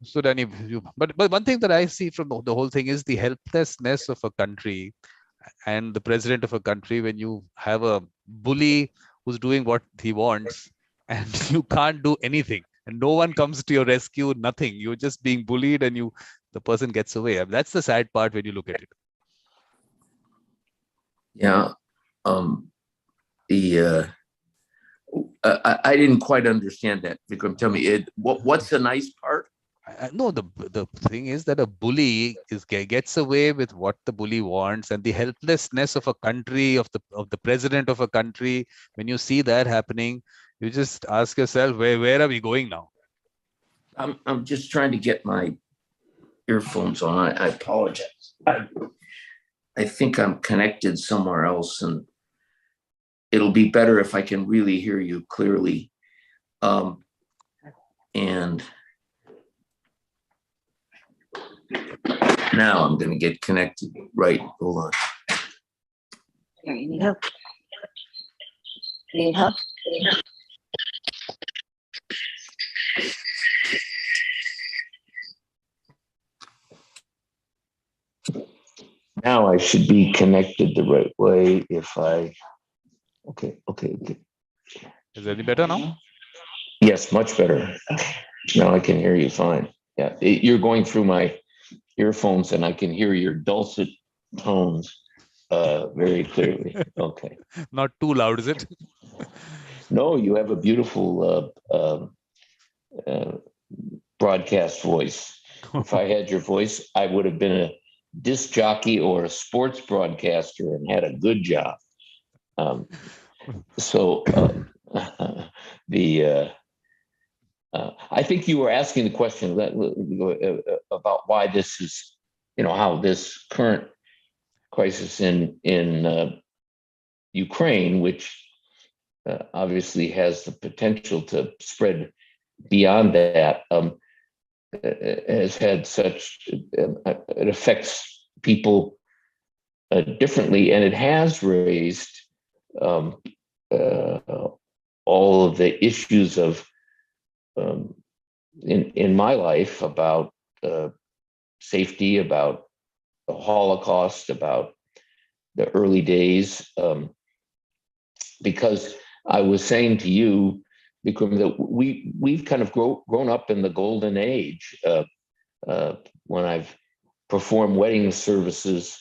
So then but one thing that I see from the whole thing is the helplessness of a country and the president of a country when you have a bully who's doing what he wants and you can't do anything and no one comes to your rescue, nothing. You're just being bullied and the person gets away. I mean, that's the sad part when you look at it. Yeah. The I didn't quite understand that. Vikram, tell me, what's the nice part? No, the thing is that a bully gets away with what the bully wants, and the helplessness of a country, of the president of a country. When you see that happening, you just ask yourself, where are we going now? I'm just trying to get my earphones on. I apologize. I think I'm connected somewhere else, and it'll be better if I can really hear you clearly. And now I'm going to get connected. Right. Hold on. Here, you need help. You need help? Now I should be connected the right way if I. Okay. Is it any better now? Yes, much better. Now I can hear you fine. Yeah, you're going through my earphones and I can hear your dulcet tones very clearly. Okay. Not too loud, is it? No, you have a beautiful broadcast voice. If I had your voice, I would have been a disc jockey or a sports broadcaster and had a good job. I think you were asking the question about why this is, how this current crisis in Ukraine, which obviously has the potential to spread beyond that, has had it affects people differently, and it has raised all of the issues of in my life about safety, about the Holocaust, about the early days, because I was saying to you, Vikram, that we've kind of grown up in the golden age. When I've performed wedding services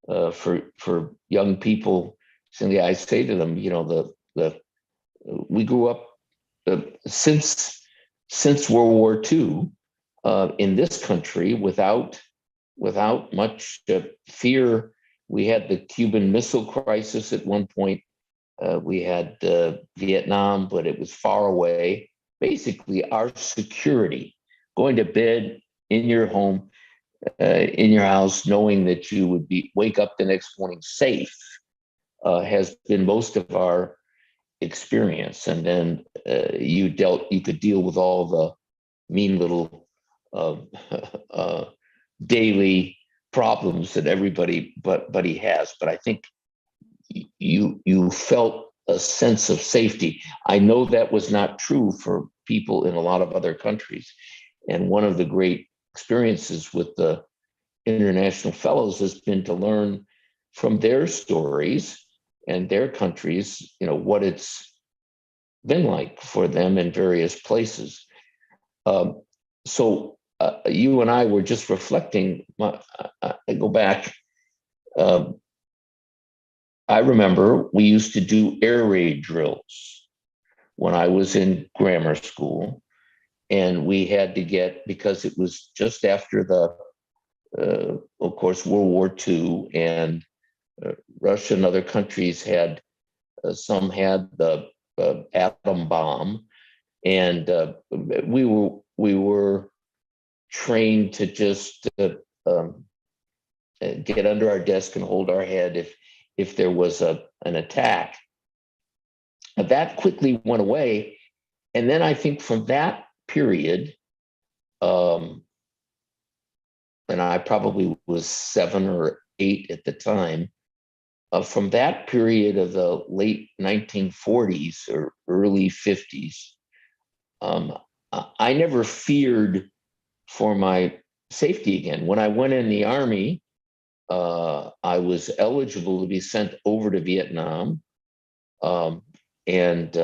for young people, I say to them, we grew up since World War II in this country without much fear. We had the Cuban Missile Crisis at one point. We had Vietnam, but it was far away. Basically, our security, going to bed in your home, in your house, knowing that you would wake up the next morning safe, has been most of our experience. And then you could deal with all the mean little daily problems that everybody but he has. But I think you felt a sense of safety. I know that was not true for people in a lot of other countries. And one of the great experiences with the international fellows has been to learn from their stories and their countries, what it's been like for them in various places. So you and I were just reflecting. I go back. I remember we used to do air raid drills when I was in grammar school, and we had to because it was just after of course, World War II, and Russia and other countries had, some had the atom bomb, and we were trained to just get under our desk and hold our head if there was an attack. That quickly went away, and then I think from that period, and I probably was 7 or 8 at the time. From that period of the late 1940s or early 50s, I never feared for my safety again. When I went in the army, I was eligible to be sent over to Vietnam, and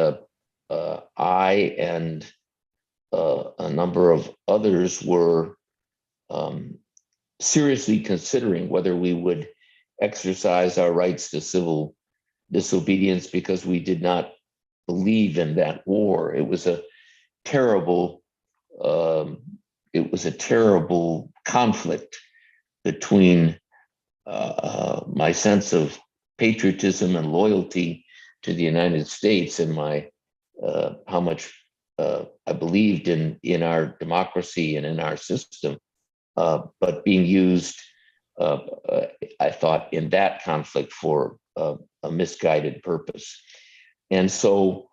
I and a number of others were seriously considering whether we would exercise our rights to civil disobedience because we did not believe in that war. It was a terrible, conflict between my sense of patriotism and loyalty to the United States and my how much I believed in our democracy and in our system, but being used, I thought, in that conflict for a misguided purpose. And so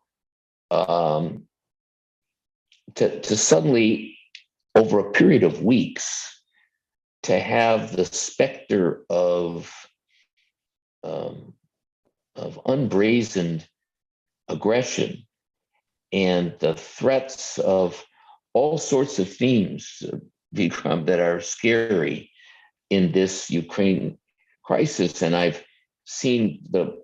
to suddenly, over a period of weeks, to have the specter of unbrazened aggression and the threats of all sorts of themes, Vikram, that are scary in this Ukraine crisis. And I've seen the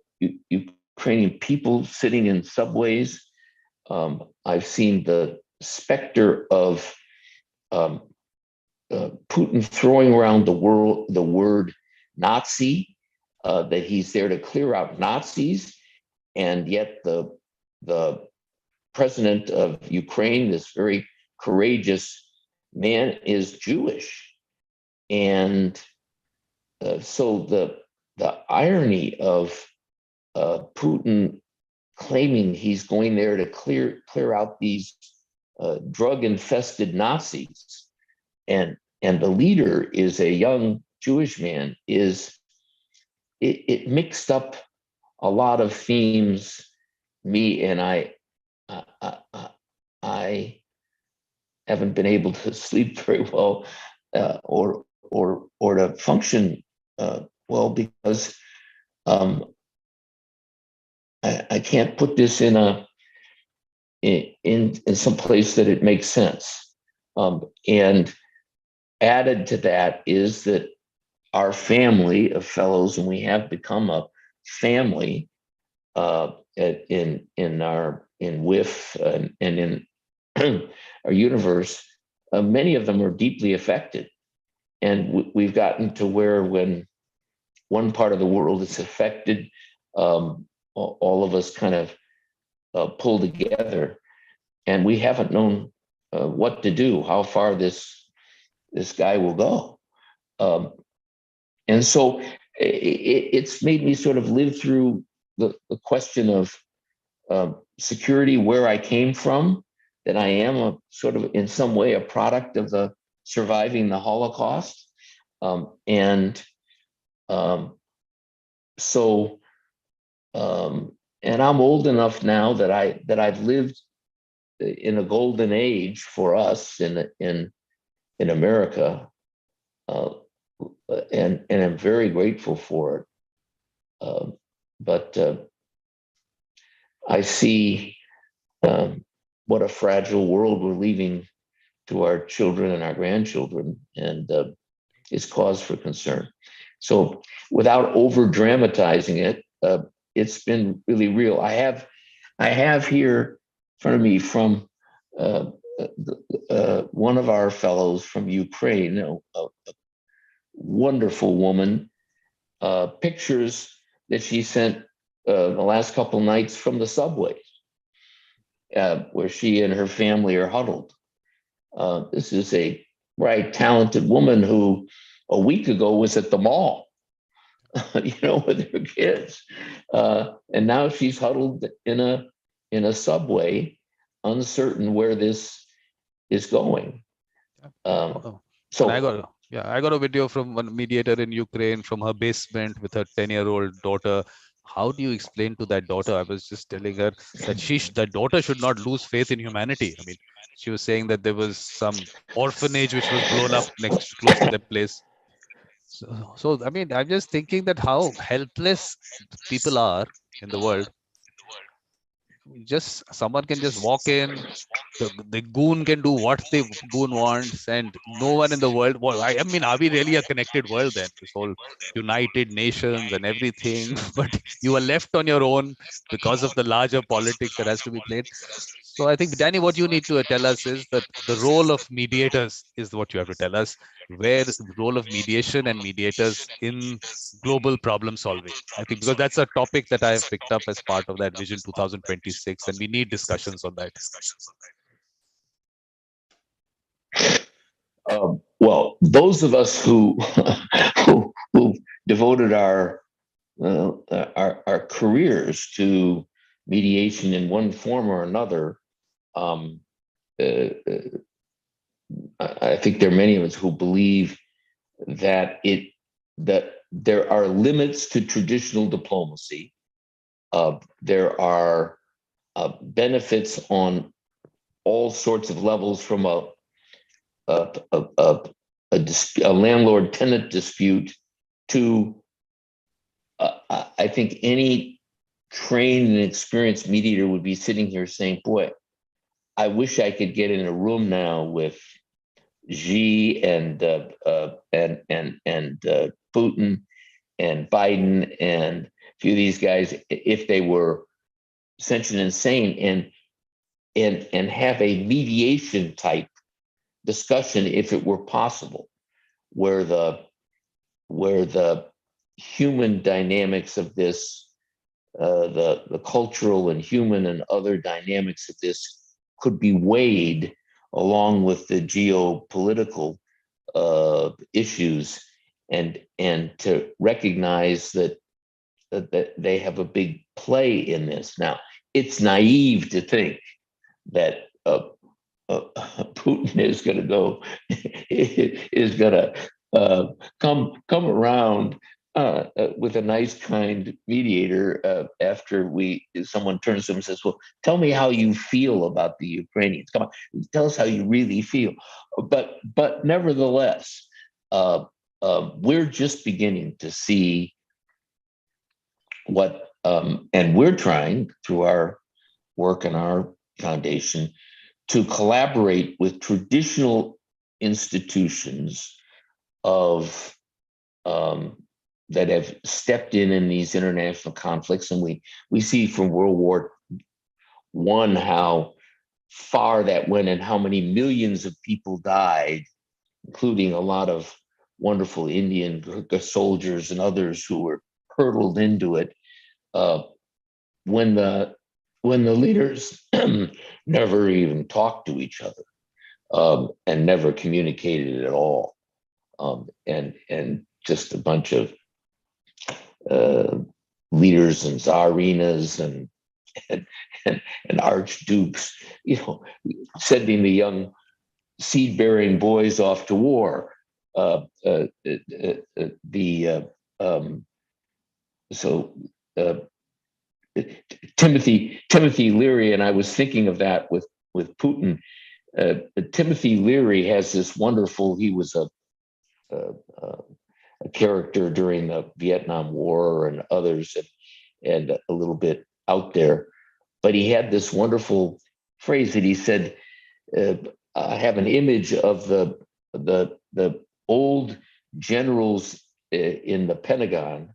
Ukrainian people sitting in subways. I've seen the specter of Putin throwing around the word Nazi, that he's there to clear out Nazis, and yet the president of Ukraine, this very courageous man, is Jewish. And so the irony of Putin claiming he's going there to clear out these drug-infested Nazis, and the leader is a young Jewish man, it mixed up a lot of themes. I haven't been able to sleep very well, or to function well, because I can't put this in some place that it makes sense. And added to that is that our family of fellows, and we have become a family in WIF and in our universe, many of them are deeply affected. And we've gotten to where when one part of the world is affected, all of us kind of pull together, and we haven't known what to do, how far this guy will go. And so it's made me sort of live through the question of security, where I came from, that I am a sort of, in some way, a product of the surviving the Holocaust. And I'm old enough now that I've lived in a golden age for us in America, and I'm very grateful for it. But I see what a fragile world we're leaving to our children and our grandchildren, and it's cause for concern. So, without over dramatizing it, it's been really real. I have here in front of me from one of our fellows from Ukraine, a wonderful woman, pictures that she sent the last couple nights from the subways, where she and her family are huddled. This is a very talented woman who a week ago was at the mall, with her kids, and now she's huddled in a subway, uncertain where this is going. So I got a video from one mediator in Ukraine from her basement with her 10-year-old daughter. How do you explain to that daughter? I was just telling her that that daughter should not lose faith in humanity. I mean, she was saying that there was some orphanage which was blown up close to that place. So I mean, I'm just thinking that how helpless people are in the world. just someone can just walk in, the goon can do what the goon wants, and no one in the world. Well, I mean, are we really a connected world then? This whole United Nations and everything, but you are left on your own because of the larger politics that has to be played. So I think, Danny, what you need to tell us is that the role of mediators is what you have to tell us, where the role of mediation and mediators in global problem solving. I think because that's a topic that I have picked up as part of that Vision 2026, and we need discussions on that. Well, those of us who who devoted our careers to mediation in one form or another, um, uh, I think there are many of us who believe that there are limits to traditional diplomacy. There are benefits on all sorts of levels, from a, a, a, a landlord-tenant dispute to I think any trained and experienced mediator would be sitting here saying, boy, I wish I could get in a room now with Xi and Putin and Biden and a few of these guys, if they were sentient and sane, and have a mediation type discussion, if it were possible, where the human dynamics of this, the cultural and human and other dynamics of this could be weighed along with the geopolitical issues, and to recognize that they have a big play in this. Now, it's naive to think that Putin is going to go is going to come around with a nice, kind mediator after someone turns to him and says, "Well, tell me how you feel about the Ukrainians. Come on, tell us how you really feel." But nevertheless, we're just beginning to see what, and we're trying through our work and our foundation to collaborate with traditional institutions of that have stepped in these international conflicts, and we see from World War I how far that went and how many millions of people died, including a lot of wonderful Indian soldiers and others who were hurtled into it. When the leaders never even talked to each other, and never communicated at all, and just a bunch of leaders and czarinas and, and archdukes, sending the young seed-bearing boys off to war. Timothy Leary, and I was thinking of that with Putin. Timothy Leary has this wonderful. He was a character during the Vietnam War and others, and a little bit out there, but he had this wonderful phrase that he said, "I have an image of the old generals in the Pentagon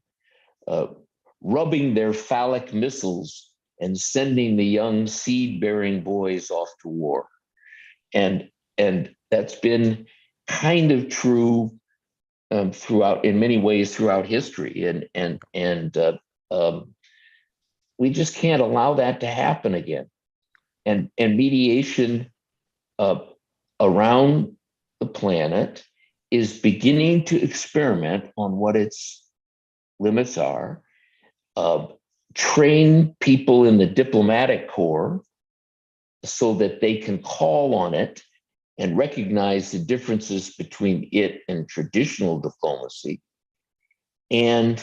rubbing their phallic missiles and sending the young seed-bearing boys off to war." And that's been kind of true throughout, in many ways, throughout history, and we just can't allow that to happen again. And mediation around the planet is beginning to experiment on what its limits are. Train people in the diplomatic corps so that they can call on it and recognize the differences between it and traditional diplomacy, and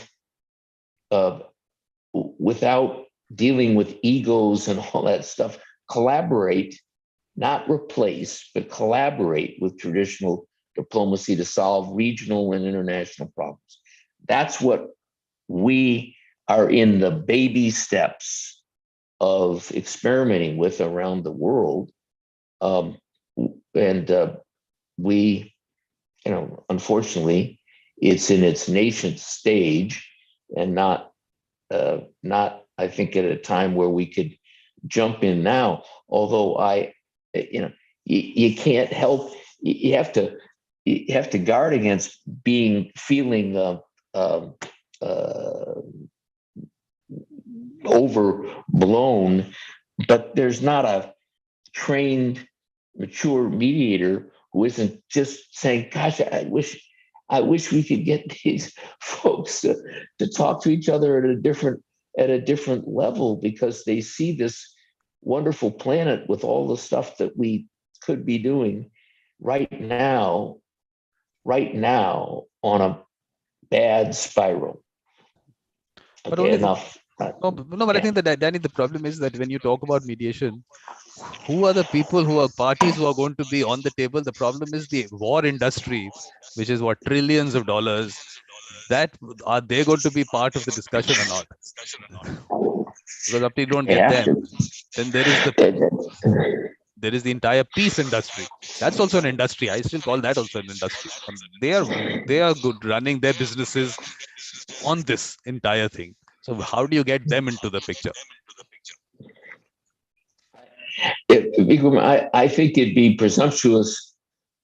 without dealing with egos and all that stuff, collaborate, not replace, but collaborate with traditional diplomacy to solve regional and international problems. That's what we are in the baby steps of experimenting with around the world. Um, and we, unfortunately, it's in its nascent stage, and not I think at a time where we could jump in now. Although you can't help, you have to guard against feeling overblown. But there's not a trained, mature mediator who isn't just saying, "Gosh, I wish we could get these folks to talk to each other at a different level, because they see this wonderful planet with all the stuff that we could be doing right now, on a bad spiral." But Okay, only enough. no, but I Yeah. think that Danny, the problem is that when you talk about mediation, who are the people who are parties who are going to be on the table? The problem is the war industry, which is what, trillions of dollars. That are they going to be part of the discussion or not? Because after you don't They get have them, to. then They- there is the entire peace industry. That's also an industry. I still call that also an industry. They are good running their businesses on this entire thing. So how do you get them into the picture? Vikram, I think it'd be presumptuous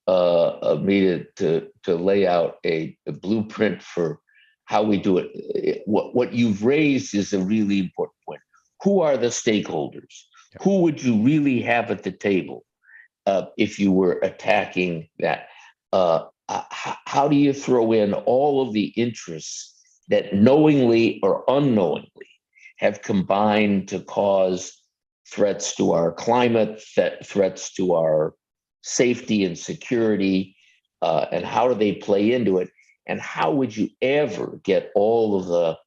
of me to lay out a blueprint for how we do it. What you've raised is a really important point. Who are the stakeholders? Yeah. Who would you really have at the table if you were attacking that? How do you throw in all of the interests that knowingly or unknowingly have combined to cause threats to our climate, threats to our safety and security, and how do they play into it? And how would you ever get all of the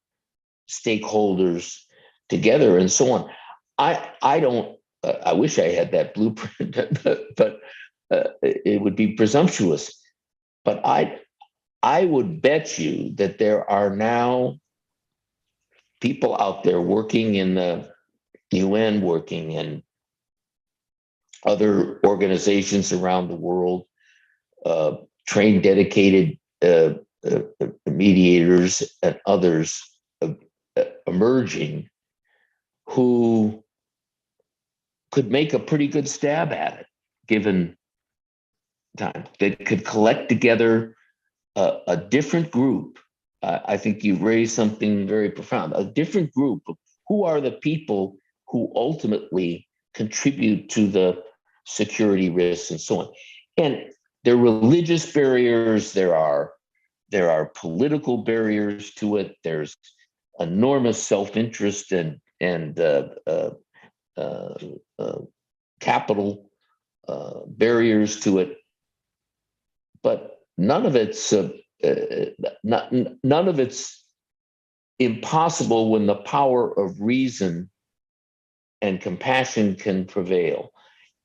stakeholders together and so on? I don't. I wish I had that blueprint, but it would be presumptuous. But I would bet you that there are now people out there working in the UN, working in other organizations around the world, trained, dedicated mediators and others emerging who could make a pretty good stab at it, given time. That could collect together a different group. I think you've raised something very profound. A different group of who are the people who ultimately contribute to the security risks and so on. And there are religious barriers. There are political barriers to it. There's enormous self-interest and uh, uh, capital barriers to it. But none of it's impossible when the power of reason and compassion can prevail.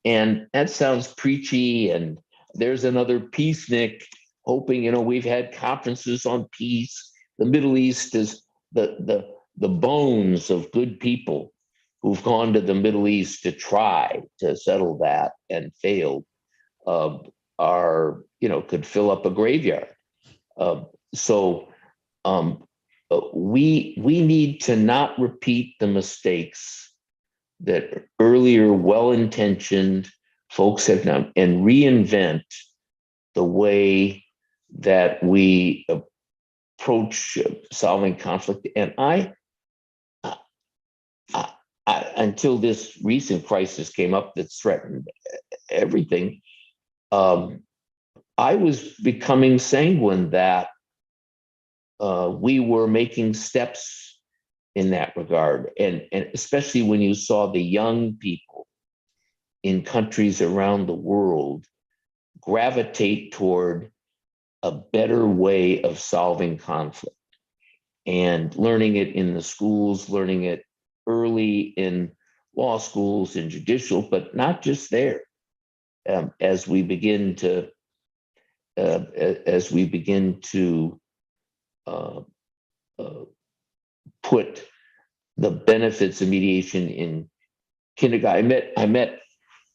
And that sounds preachy. And there's another peacenik hoping, we've had conferences on peace. The Middle East is the bones of good people who've gone to the Middle East to try to settle that and failed, could fill up a graveyard. So we need to not repeat the mistakes that earlier well-intentioned folks have done, and reinvent the way that we approach solving conflict. And I until this recent crisis came up that threatened everything, I was becoming sanguine that we were making steps in that regard. And especially when you saw the young people in countries around the world gravitate toward a better way of solving conflict, and learning it in the schools, learning it early in law schools and judicial, but not just there. As we begin to put the benefits of mediation kindergarten. I met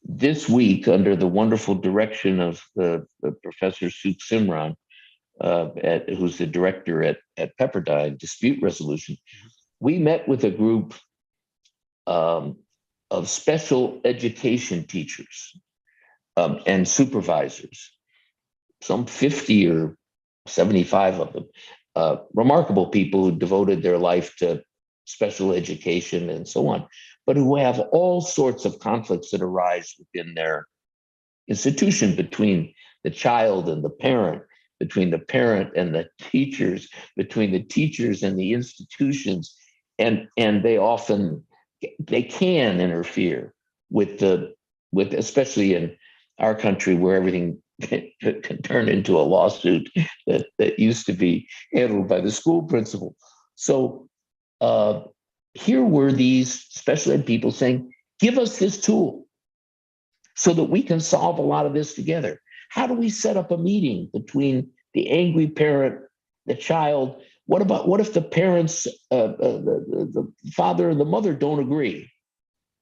this week under the wonderful direction of the Professor Suk Simran, who's the director at Pepperdine Dispute Resolution. We met with a group of special education teachers and supervisors, some 50 or 75 of them, remarkable people who devoted their life to special education and so on, but who have all sorts of conflicts that arise within their institution, between the child and the parent, between the parent and the teachers, between the teachers and the institutions, and they can interfere with especially in our country where everything can turn into a lawsuit that used to be handled by the school principal. So here were these special ed people saying, give us this tool so that we can solve a lot of this together. How do we set up a meeting between the angry parent, the child? What if the parents, the father and the mother don't agree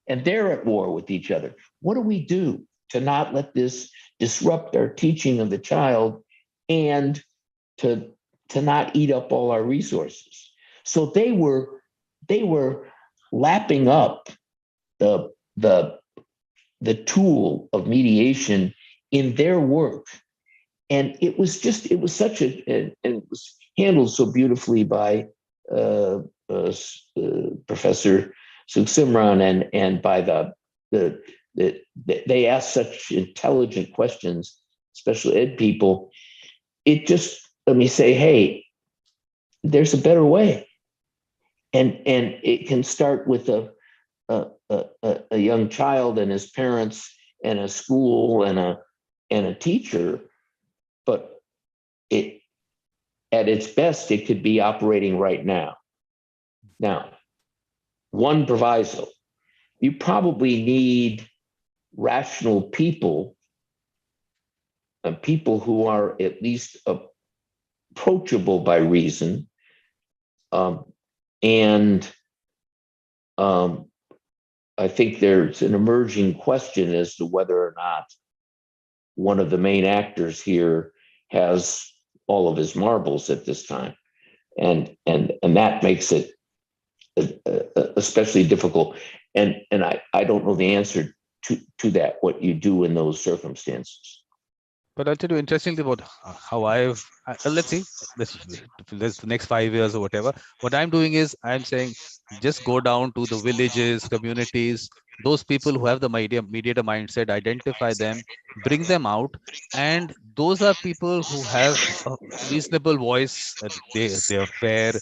and they're at war with each other? What do we do to not let this disrupt our teaching of the child and to not eat up all our resources? So they were lapping up the tool of mediation in their work. And it was such and it was handled so beautifully by Professor Suksimran and by they asked such intelligent questions, special ed people. It just let me say, hey, there's a better way. And it can start with a young child and his parents and a school and a teacher, but at its best, it could be operating right now. Now, one proviso: you probably need rational people, and people who are at least approachable by reason, and I think there's an emerging question as to whether or not one of the main actors here has all of his marbles at this time, and that makes it especially difficult. And I don't know the answer to that, what you do in those circumstances. But I'll tell you interestingly about how let's see, this the next 5 years or whatever. What I'm doing is I'm saying, just go down to the villages, communities, those people who have the mediator mindset, identify them, bring them out. And those are people who have a reasonable voice. They are fair.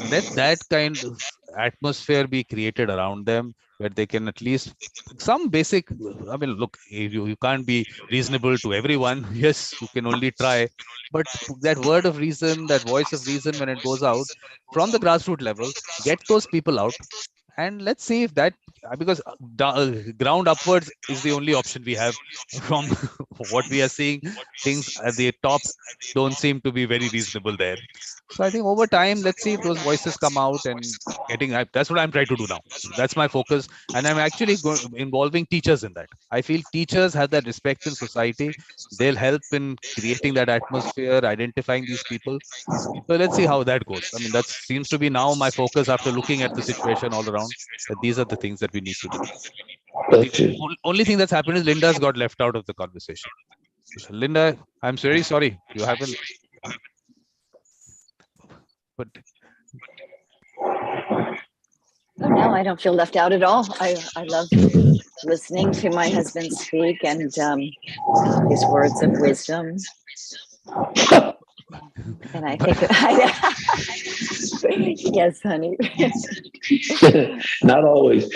Let that kind of atmosphere be created around them where they can at least some basic, I mean, look, you can't be reasonable to everyone. Yes, you can only try. But that word of reason, that voice of reason, when it goes out from the grassroots level, get those people out. And let's see if that, because ground upwards is the only option we have from what we are seeing. Things at the top don't seem to be very reasonable there. So I think over time, let's see if those voices come out and that's what I'm trying to do now. That's my focus. And I'm actually involving teachers in that. I feel teachers have that respect in society. They'll help in creating that atmosphere, identifying these people. So let's see how that goes. I mean, that seems to be now my focus after looking at the situation all around, that these are the things that we need to do. But the only thing that's happened is Linda's got left out of the conversation. Linda, I'm very sorry. You haven't. But Oh, no, I don't feel left out at all. I love listening to my husband speak and his words of wisdom. And I think, yes, honey. Not always.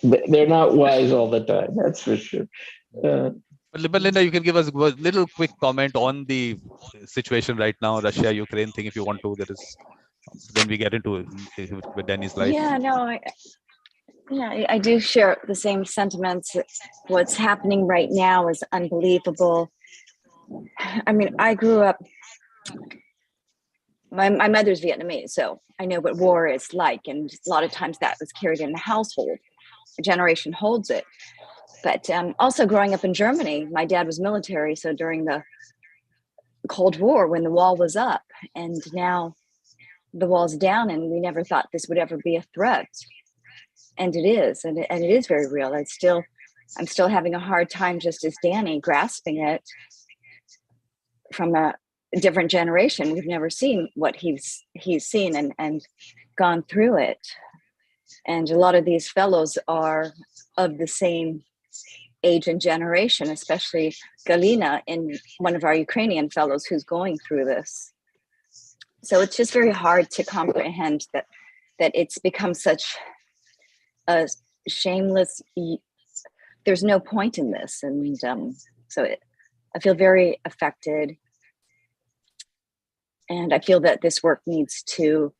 They're not wise all the time, that's for sure. But Linda, you can give us a little quick comment on the situation right now, Russia-Ukraine thing, if you want to. Then we get into with Danny's life. Yeah, no, I do share the same sentiments. What's happening right now is unbelievable. I mean, I grew up my mother's Vietnamese, so I know what war is like, and a lot of times that was carried in the household. A generation holds it. But also growing up in Germany, my dad was military, so during the Cold War, when the wall was up, and now the wall's down, and we never thought this would ever be a threat, and it is, and it is very real. I'm still having a hard time, just as Danny, grasping it from a different generation. We've never seen what he's seen and gone through it. And a lot of these fellows are of the same age and generation, especially Galina, in one of our Ukrainian fellows who's going through this. So it's just very hard to comprehend that it's become such a shameless, there's no point in this. And I feel very affected. And I feel that this work needs to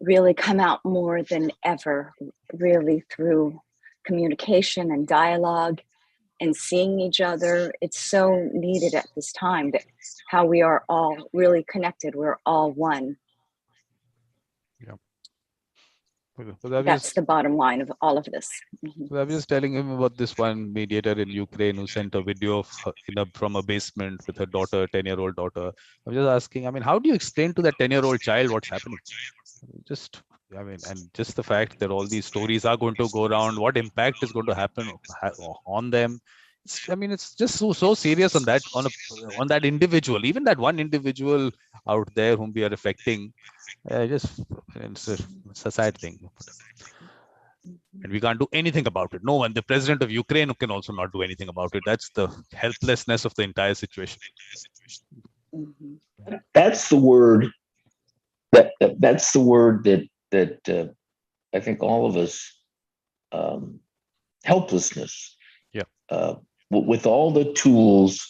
really come out more than ever, really through communication and dialogue and seeing each other. It's so needed at this time, that how we are all really connected. We're all one. Yeah. That's the bottom line of all of this. So I was just telling him about this one mediator in Ukraine who sent a video of from a basement with her daughter, 10-year-old daughter. I was just asking, I mean, how do you explain to that 10-year-old child what's happening? And just the fact that all these stories are going to go around, what impact is going to happen on them. It's just so serious on that individual, even that one individual out there whom we are affecting. It's a sad thing. And we can't do anything about it. No one, the president of Ukraine can also not do anything about it. That's the helplessness of the entire situation. That's the word. That's the word that I think all of us, helplessness. Yeah. With all the tools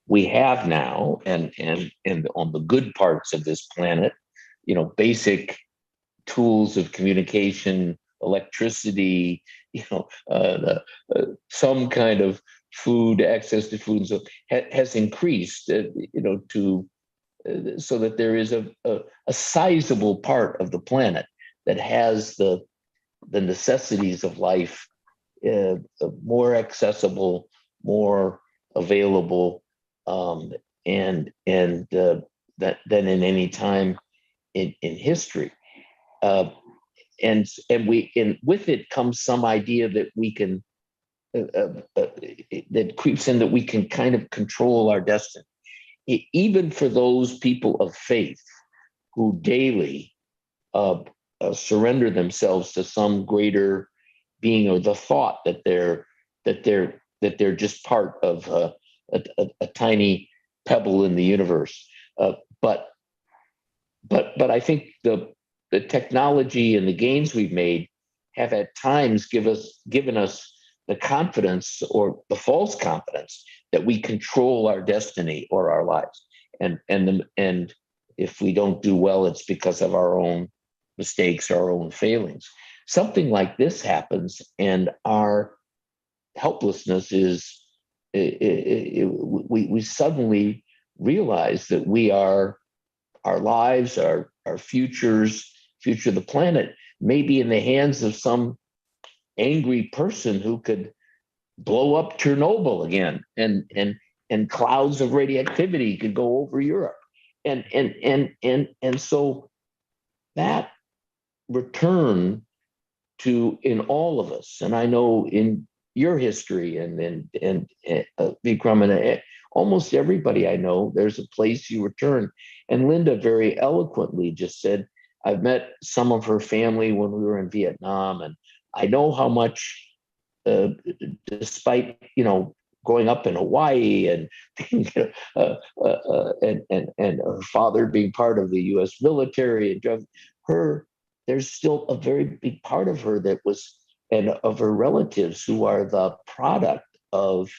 we have now, and on the good parts of this planet, basic tools of communication, electricity, some kind of food, access to food, so has increased, so that there is a sizable part of the planet that has the necessities of life more accessible, more available, than in any time in history. And with it comes some idea that we can that creeps in, that we can kind of control our destiny, even for those people of faith who daily surrender themselves to some greater being, or the thought that they're just part of a tiny pebble in the universe. But I think the technology and the gains we've made have at times given us the confidence, or the false confidence, that we control our destiny or our lives. And if we don't do well, it's because of our own mistakes, our own failings. Something like this happens, and our helplessness is, we suddenly realize that our lives, our future of the planet may be in the hands of some angry person who could blow up Chernobyl again, and clouds of radioactivity could go over Europe. And so that return to, in all of us, and I know in your history and Vikram, and almost everybody I know, there's a place you return. And Linda very eloquently just said, I've met some of her family when we were in Vietnam, and I know how much, despite growing up in Hawaii and and her father being part of the U.S. military, and there's still a very big part of her that was, and of her relatives, who are the product of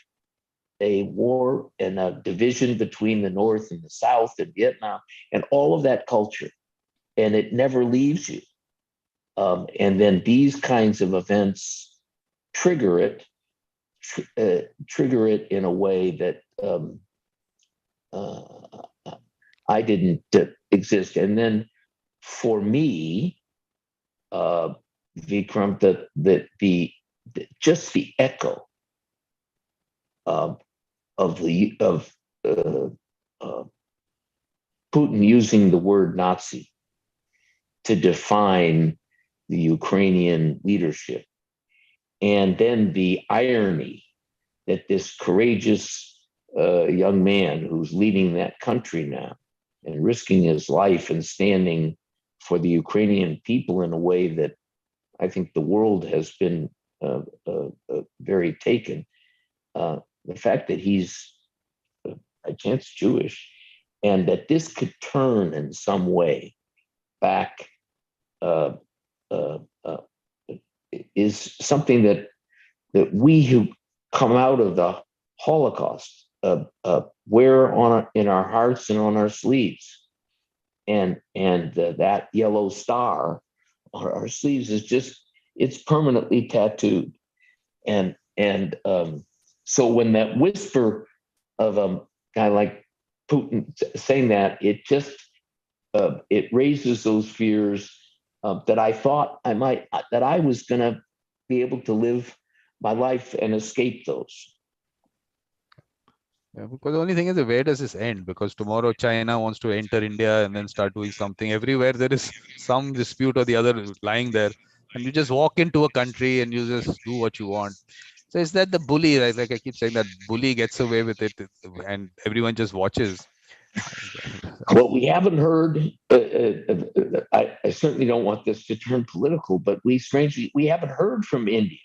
a war and a division between the North and the South and Vietnam and all of that culture. And it never leaves you. And then these kinds of events trigger it in a way that I didn't exist. And then for me, Vikram, just the echo of uh, uh, Putin using the word Nazi to define the Ukrainian leadership, and then the irony that this courageous young man who's leading that country now and risking his life and standing for the Ukrainian people in a way that I think the world has been very taken. The fact that he's by chance Jewish, and that this could turn in some way back uh, uh, uh, is something that we who come out of the Holocaust wear in our hearts and on our sleeves, and that yellow star on our sleeves is just, it's permanently tattooed, and so when that whisper of a guy like Putin saying that, it just it raises those fears that I thought that I was going to be able to live my life and escape those. Yeah, because the only thing is, where does this end? Because tomorrow China wants to enter India and then start doing something. Everywhere there is some dispute or the other lying there, and you just walk into a country and you just do what you want. So is that the bully, right? Like I keep saying, that bully gets away with it, and everyone just watches. Well, we haven't heard. I certainly don't want this to turn political, but we haven't heard from India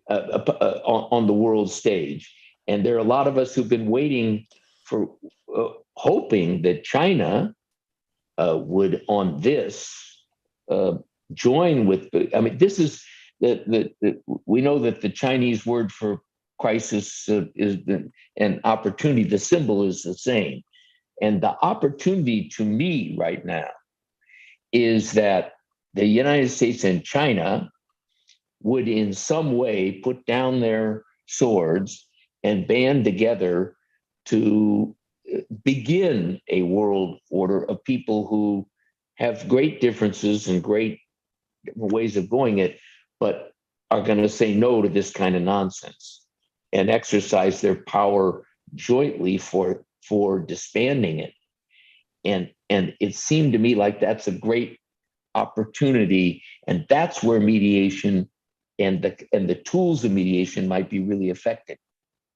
on the world stage, and there are a lot of us who've been waiting for, hoping that China would on this join with. I mean, this is we know that the Chinese word for crisis is an opportunity. The symbol is the same. And the opportunity to me right now is that the United States and China would in some way put down their swords and band together to begin a world order of people who have great differences and great different ways of going it, but are going to say no to this kind of nonsense and exercise their power jointly for disbanding it. And it seemed to me like that's a great opportunity, and that's where mediation and the tools of mediation might be really effective.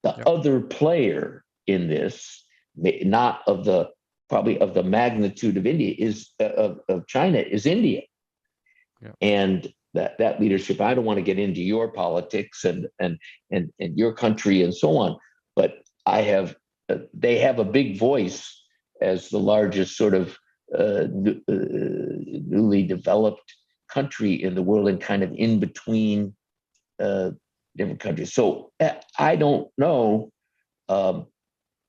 The other player in this, not of the probably of the magnitude of India, is of China, is India. Yeah. And that leadership, I don't want to get into your politics and your country and so on, but they have a big voice as the largest sort of newly developed country in the world, and kind of in between different countries. So I don't know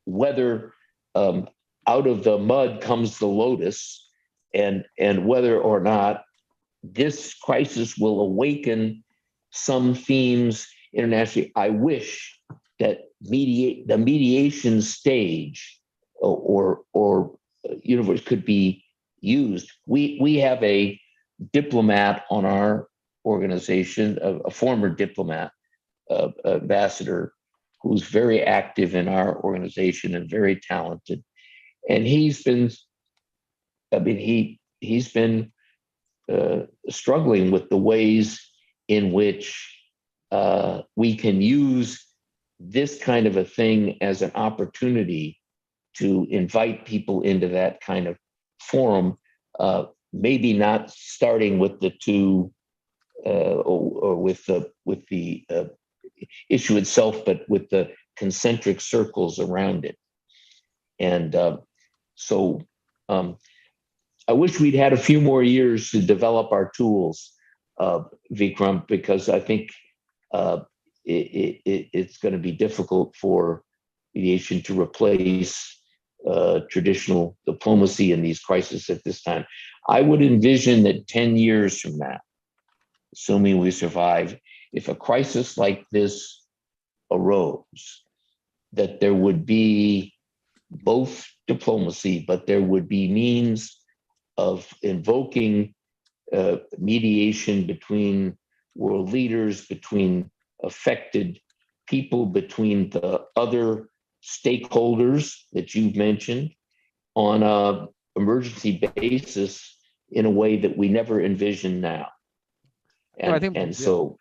whether out of the mud comes the lotus, and whether or not this crisis will awaken some themes internationally. I wish that the mediation stage or universe could be used. We have a diplomat on our organization, a former diplomat, ambassador, who's very active in our organization and very talented. And he's been struggling with the ways in which we can use this kind of a thing as an opportunity to invite people into that kind of forum, maybe not starting with the two or with the issue itself, but with the concentric circles around it. And so I wish we'd had a few more years to develop our tools, Vikram, because I think it's going to be difficult for mediation to replace traditional diplomacy in these crises at this time. I would envision that 10 years from now, assuming we survive, if a crisis like this arose, that there would be both diplomacy, but there would be means of invoking mediation between world leaders, between affected people, between the other stakeholders that you've mentioned on a emergency basis in a way that we never envision now. No, I think, And yeah. so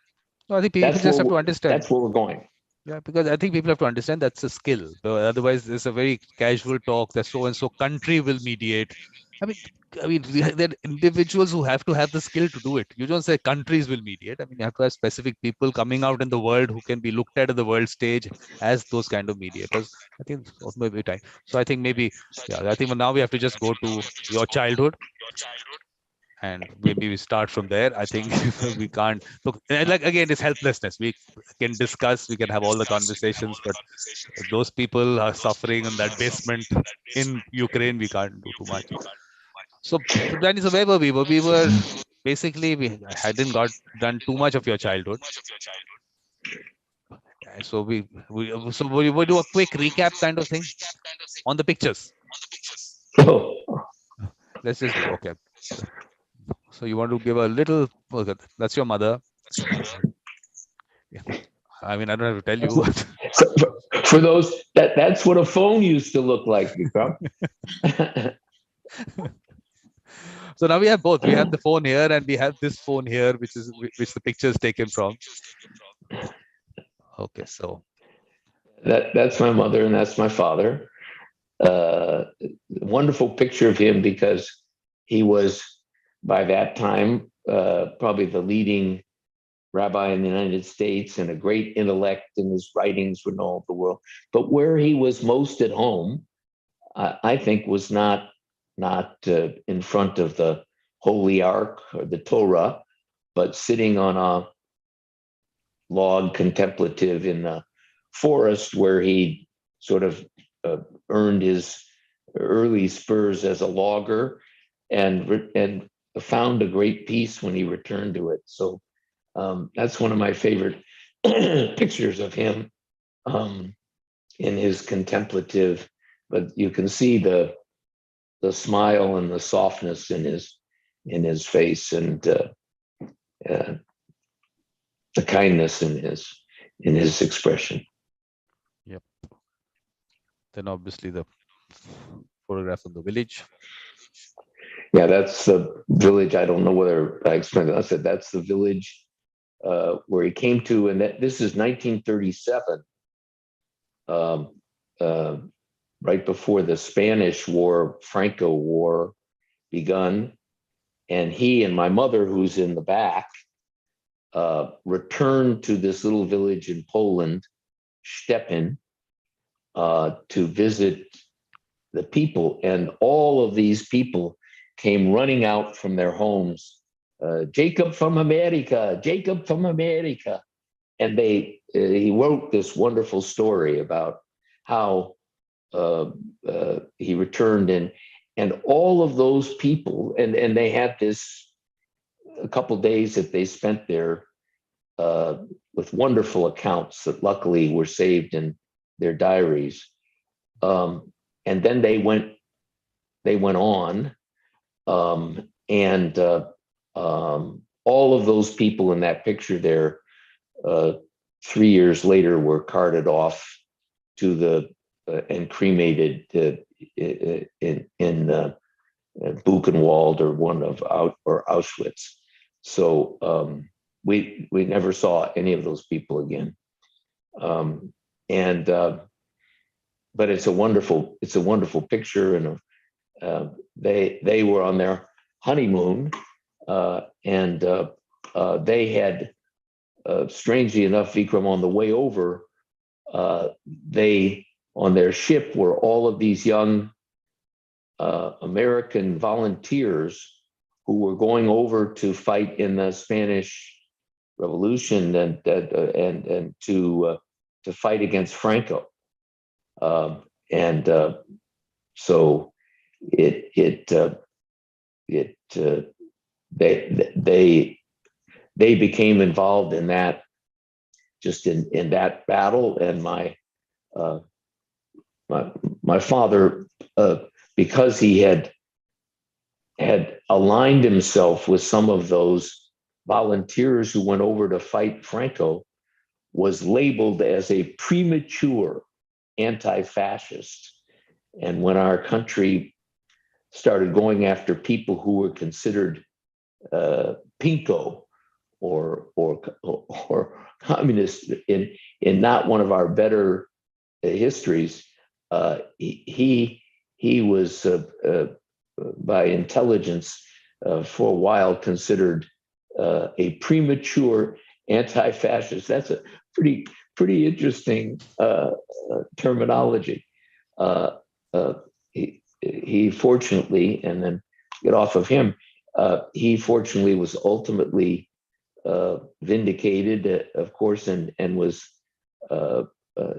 No, I think people just have to understand. that's where we're going. Yeah, because I think people have to understand that's a skill. Otherwise, there's a very casual talk that so and so country will mediate. I mean, there are individuals who have to have the skill to do it. You don't say countries will mediate. I mean, you have to have specific people coming out in the world who can be looked at the world stage as those kind of mediators. I think it's maybe time. So I think maybe, yeah, I think now we have to just go to your childhood and maybe we start from there. I think we can't look like, again, it's helplessness. We can discuss, we can have all the conversations, but if those people are suffering in that basement in Ukraine, we can't do too much. So Danny, so where were we? We were basically, we hadn't got done too much of your childhood. So we do a quick recap kind of thing on the pictures. Oh. Let's just do, okay. So you want to give a little, okay, that's your mother. Yeah. I mean, I don't have to tell you. For those, that's what a phone used to look like, Vikram. So now we have both. We have the phone here and we have this phone here, which the picture is taken from. Okay, so that's my mother and that's my father. Wonderful picture of him because he was by that time probably the leading rabbi in the United States and a great intellect, and his writings were known all the world. But where he was most at home, I think, was not in front of the Holy Ark or the Torah, but sitting on a log contemplative in the forest where he sort of earned his early spurs as a logger and found a great peace when he returned to it. So that's one of my favorite pictures of him in his contemplative, but you can see the smile and the softness in his face and the kindness in his expression. Yep. Then obviously the photograph of the village. Yeah, that's the village. I don't know whether I explained it. I said that's the village where he came to, and this is 1937, right before the Spanish War, Franco War begun. And he and my mother, who's in the back, returned to this little village in Poland, Szczepin, to visit the people. And all of these people came running out from their homes. Jacob from America, Jacob from America. And he wrote this wonderful story about how he returned, and all of those people, and they had a couple days that they spent there with wonderful accounts that luckily were saved in their diaries. And then they went on, and all of those people in that picture there, 3 years later, were carted off to the and cremated in Buchenwald or Auschwitz. So we never saw any of those people again. But it's a wonderful picture, and they were on their honeymoon, and they had, strangely enough, Vikram, on the way over, they on their ship were all of these young American volunteers who were going over to fight in the Spanish Revolution and to fight against Franco. So they became involved in that, just in that battle. And my father because he had aligned himself with some of those volunteers who went over to fight Franco, was labeled as a premature anti-fascist. And when our country started going after people who were considered pinko or communist in not one of our better histories, he was by intelligence for a while considered a premature anti-fascist. That's a pretty interesting terminology. He fortunately, and then get off of him, he fortunately was ultimately vindicated, of course, and was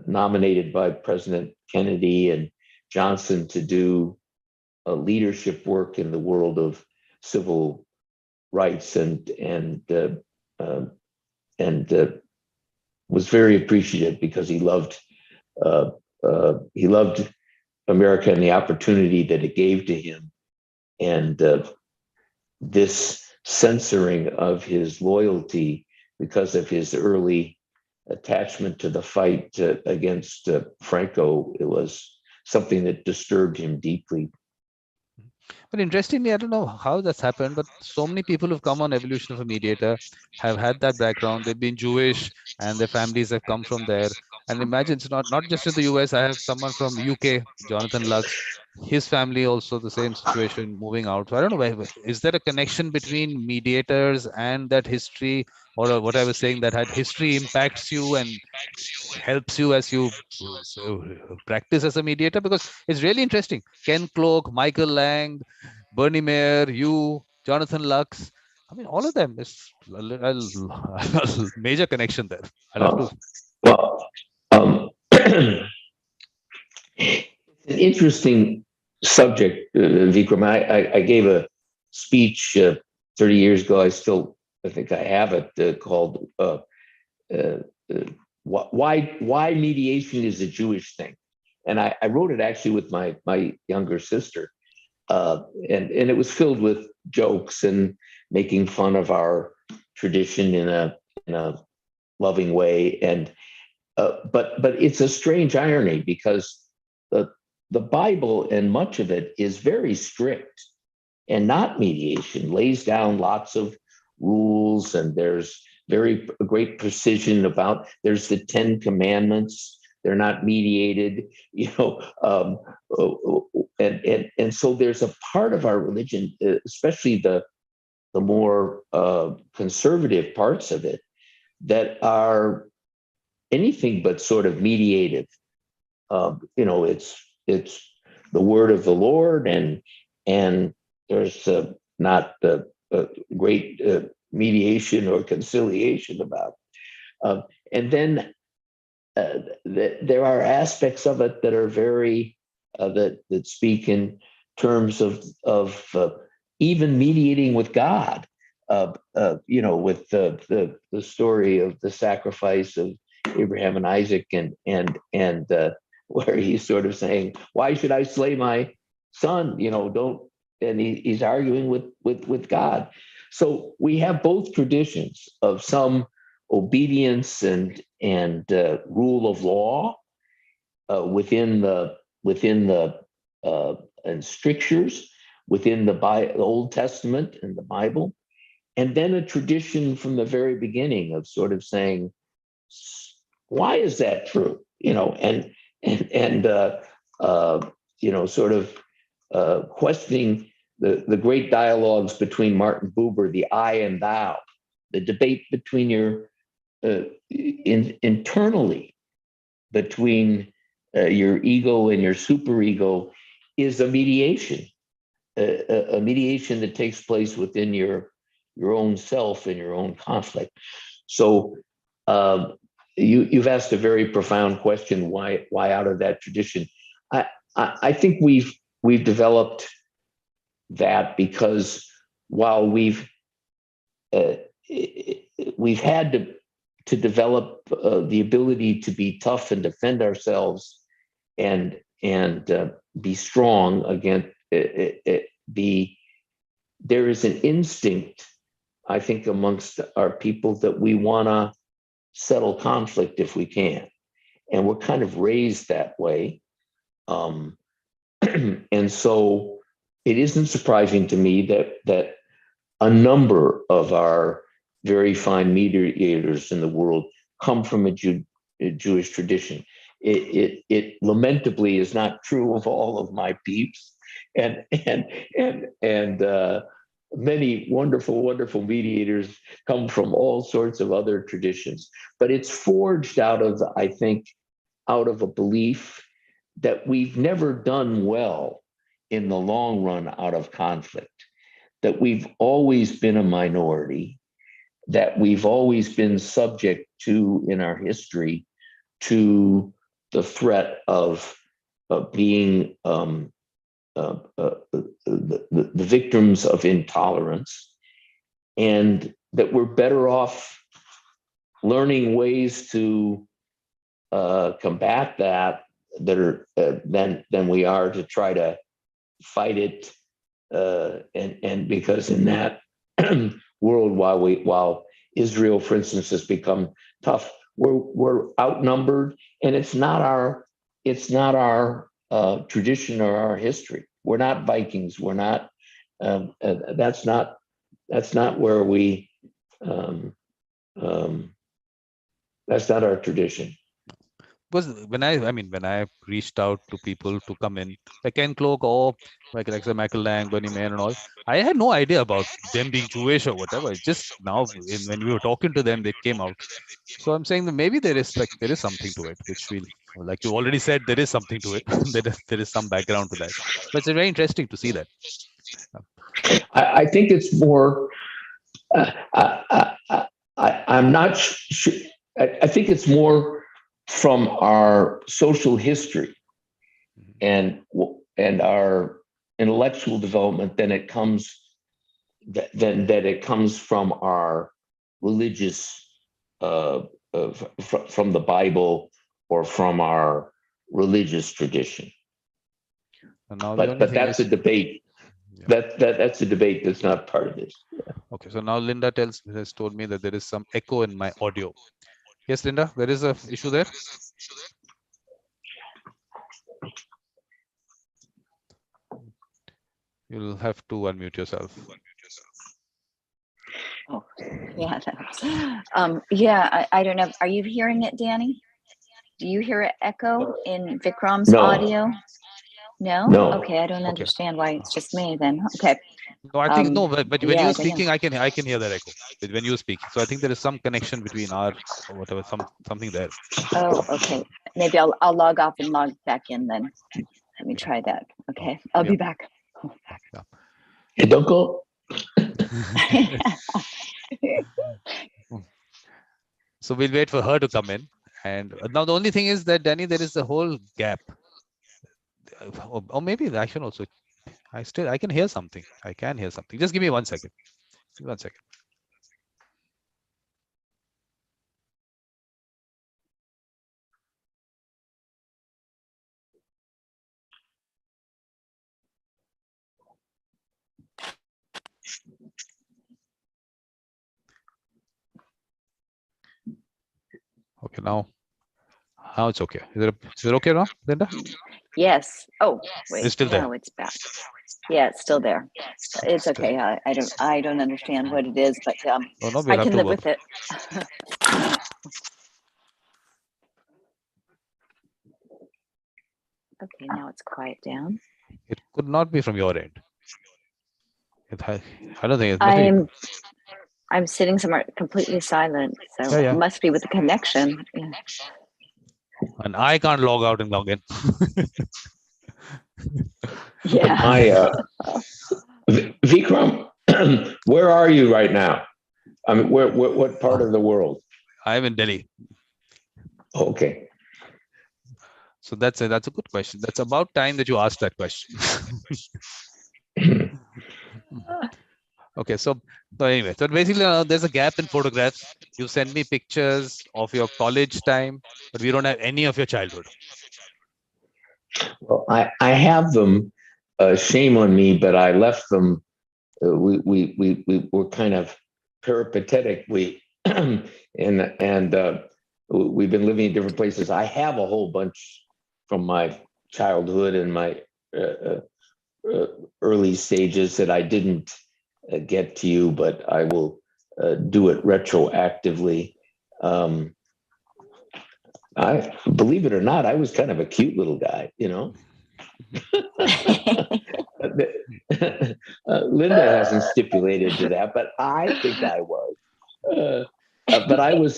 nominated by President Kennedy and Johnson to do leadership work in the world of civil rights, and was very appreciative because he loved America and the opportunity that it gave to him, and this censoring of his loyalty because of his early attachment to the fight against Franco, it was something that disturbed him deeply. But interestingly, I don't know how that's happened, but so many people who've come on Evolution of a Mediator have had that background. They've been Jewish and their families have come from there. And imagine it's not just in the US. I have someone from UK, Jonathan Lux. His family also the same situation, moving out. So I don't know, is there a connection between mediators and that history, or what I was saying, that history impacts you and helps you as you practice as a mediator? Because it's really interesting. Ken Cloak, Michael Lang, Bernie Mayer, you, Jonathan Lux. I mean, all of them is a major connection there. I'll have to. Well, it's an interesting subject, Vikram. I gave a speech 30 years ago. I think I have it, called why mediation is a Jewish thing. And I wrote it actually with my younger sister. And it was filled with jokes and making fun of our tradition in a loving way. And but it's a strange irony because the Bible and much of it is very strict and not mediation, lays down lots of rules, and there's very great precision about, there's the 10 commandments, they're not mediated, and so there's a part of our religion, especially the more conservative parts of it, that are anything but sort of mediative. It's the word of the Lord, and there's not great mediation or conciliation about it. And then there are aspects of it that are very that speak in terms of even mediating with God. With the story of the sacrifice of Abraham and Isaac, and where he's sort of saying, "Why should I slay my son? Don't." And he's arguing with God. So we have both traditions of some obedience and rule of law within the and strictures within the Old Testament and the Bible, and then a tradition from the very beginning of sort of saying, why is that true? Sort of questioning the great dialogues between Martin Buber, the I and thou, the debate between your internally between your ego and your superego is a mediation that takes place within your own self and your own conflict. So you've asked a very profound question. Why out of that tradition? I think we've developed that because while we've had to develop the ability to be tough and defend ourselves and be strong against there is an instinct, I think, amongst our people that we want to settle conflict if we can. And we're kind of raised that way. And so it isn't surprising to me that a number of our very fine mediators in the world come from a Jewish tradition. It lamentably is not true of all of my peeps, and many wonderful mediators come from all sorts of other traditions. But it's forged out of, I think, out of a belief that we've never done well in the long run out of conflict, that we've always been a minority, that we've always been subject to, in our history, to the threat of being the victims of intolerance, and that we're better off learning ways to combat that are than we are to try to fight it. And because in that world, while Israel, for instance, has become tough, we're outnumbered, and it's not our tradition or our history. We're not Vikings. We're not. That's not where we. That's not our tradition. Because when I reached out to people to come in, like Ken Cloak or like Alexa McEllang, Bernie Mayer and all, I had no idea about them being Jewish or whatever. It's just now when we were talking to them, they came out. So I'm saying that maybe there is something to it, which we'll, like you already said, there is something to it. there is some background to that. But it's very interesting to see that. I think it's more. I'm not sure. I think it's more from our social history and our intellectual development than it comes from our religious from the Bible or from our religious tradition. But that's a debate. Yeah. That's a debate that's not part of this. Yeah. Okay, so now Linda has told me that there is some echo in my audio. Yes, Linda, there is an issue there. You'll have to unmute yourself. Oh, yeah. Yeah, I don't know. Are you hearing it, Danny? Do you hear it echo in Vikram's audio? No? Okay, I don't understand why it's just me then. Okay. No, I think no, but when you're speaking, I can hear that echo when you're speaking. So I think there is some connection between our or whatever, something there. Oh, okay. Maybe I'll log off and log back in then. Let me try that. Okay, I'll be back. Yeah. Hey, don't go. So we'll wait for her to come in. And now the only thing is that, Danny, there is a whole gap. Or maybe I can also. I can hear something. I can hear something. Just give me 1 second. 1 second. Okay, now it's okay. Is it okay now, Linda? Yes. Oh, wait. It's still there. Now it's back. Yeah, it's still there. It's okay. I don't understand what it is, but I can live with it. Okay, now it's quiet down. It could not be from your end. I don't think I'm sitting somewhere completely silent, so it must be with the connection. Yeah. And I can't log out and log in. Yeah. Vikram, where are you right now? I mean, what part of the world? I'm in Delhi. Okay. So that's a good question. That's about time that you asked that question. Okay, so anyway, so basically there's a gap in photographs. You send me pictures of your college time, but we don't have any of your childhood. Well, I have them. Shame on me, but I left them. We were kind of peripatetic. We and we've been living in different places. I have a whole bunch from my childhood and my uh, uh, early stages that I didn't get to you, but I will do it retroactively. Um, I believe it or not, I was kind of a cute little guy, you know. Linda hasn't stipulated to that, but I think I was. But I was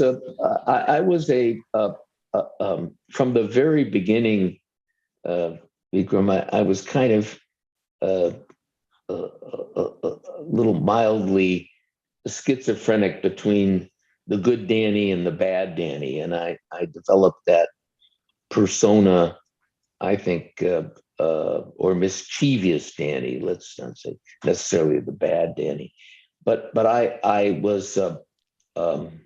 from the very beginning, Vikram. I was kind of a little mildly schizophrenic between the good Danny and the bad Danny, and I developed that persona, I think, or mischievous Danny. Let's not say necessarily the bad Danny, but I was um,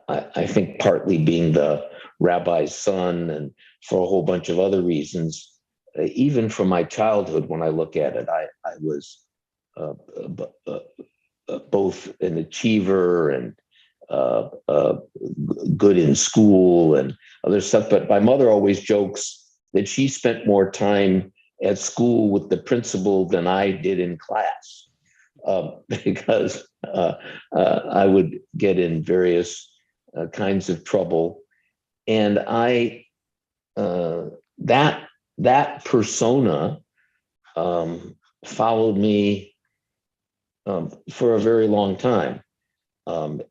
I think partly being the rabbi's son, and for a whole bunch of other reasons. Even from my childhood, when I look at it, I was uh, uh, both an achiever and uh, uh, good in school and other stuff. But my mother always jokes that she spent more time at school with the principal than I did in class, because I would get in various kinds of trouble, and I that that persona followed me for a very long time, and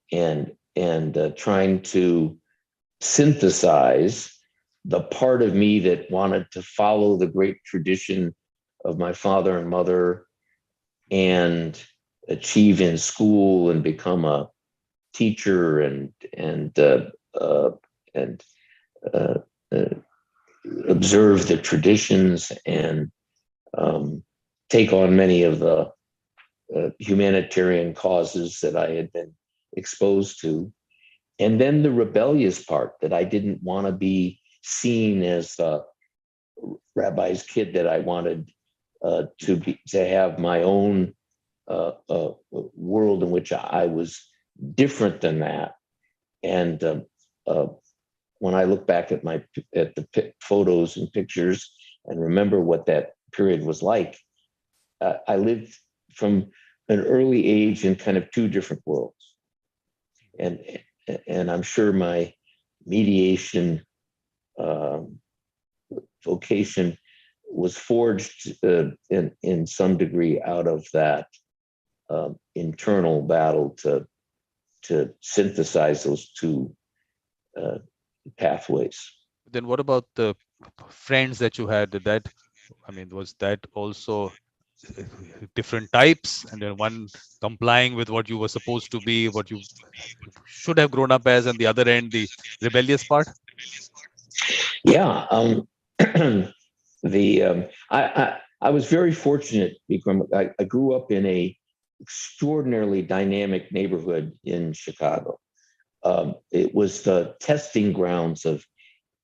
trying to synthesize the part of me that wanted to follow the great tradition of my father and mother and achieve in school and become a teacher and uh, uh, observe the traditions and take on many of the humanitarian causes that I had been exposed to. And then the rebellious part, that I didn't want to be seen as the rabbi's kid, that I wanted to have my own world in which I was different than that. And uh, when I look back at the photos and pictures and remember what that period was like, I lived from an early age in kind of two different worlds, and I'm sure my mediation vocation was forged in some degree out of that internal battle to synthesize those two pathways. Then what about the friends that you had? Did that, I mean, was that also different types, and then one complying with what you were supposed to be, what you should have grown up as, and the other end, the rebellious part? Yeah, I was very fortunate, Vikram. I grew up in a extraordinarily dynamic neighborhood in Chicago. It was the testing grounds of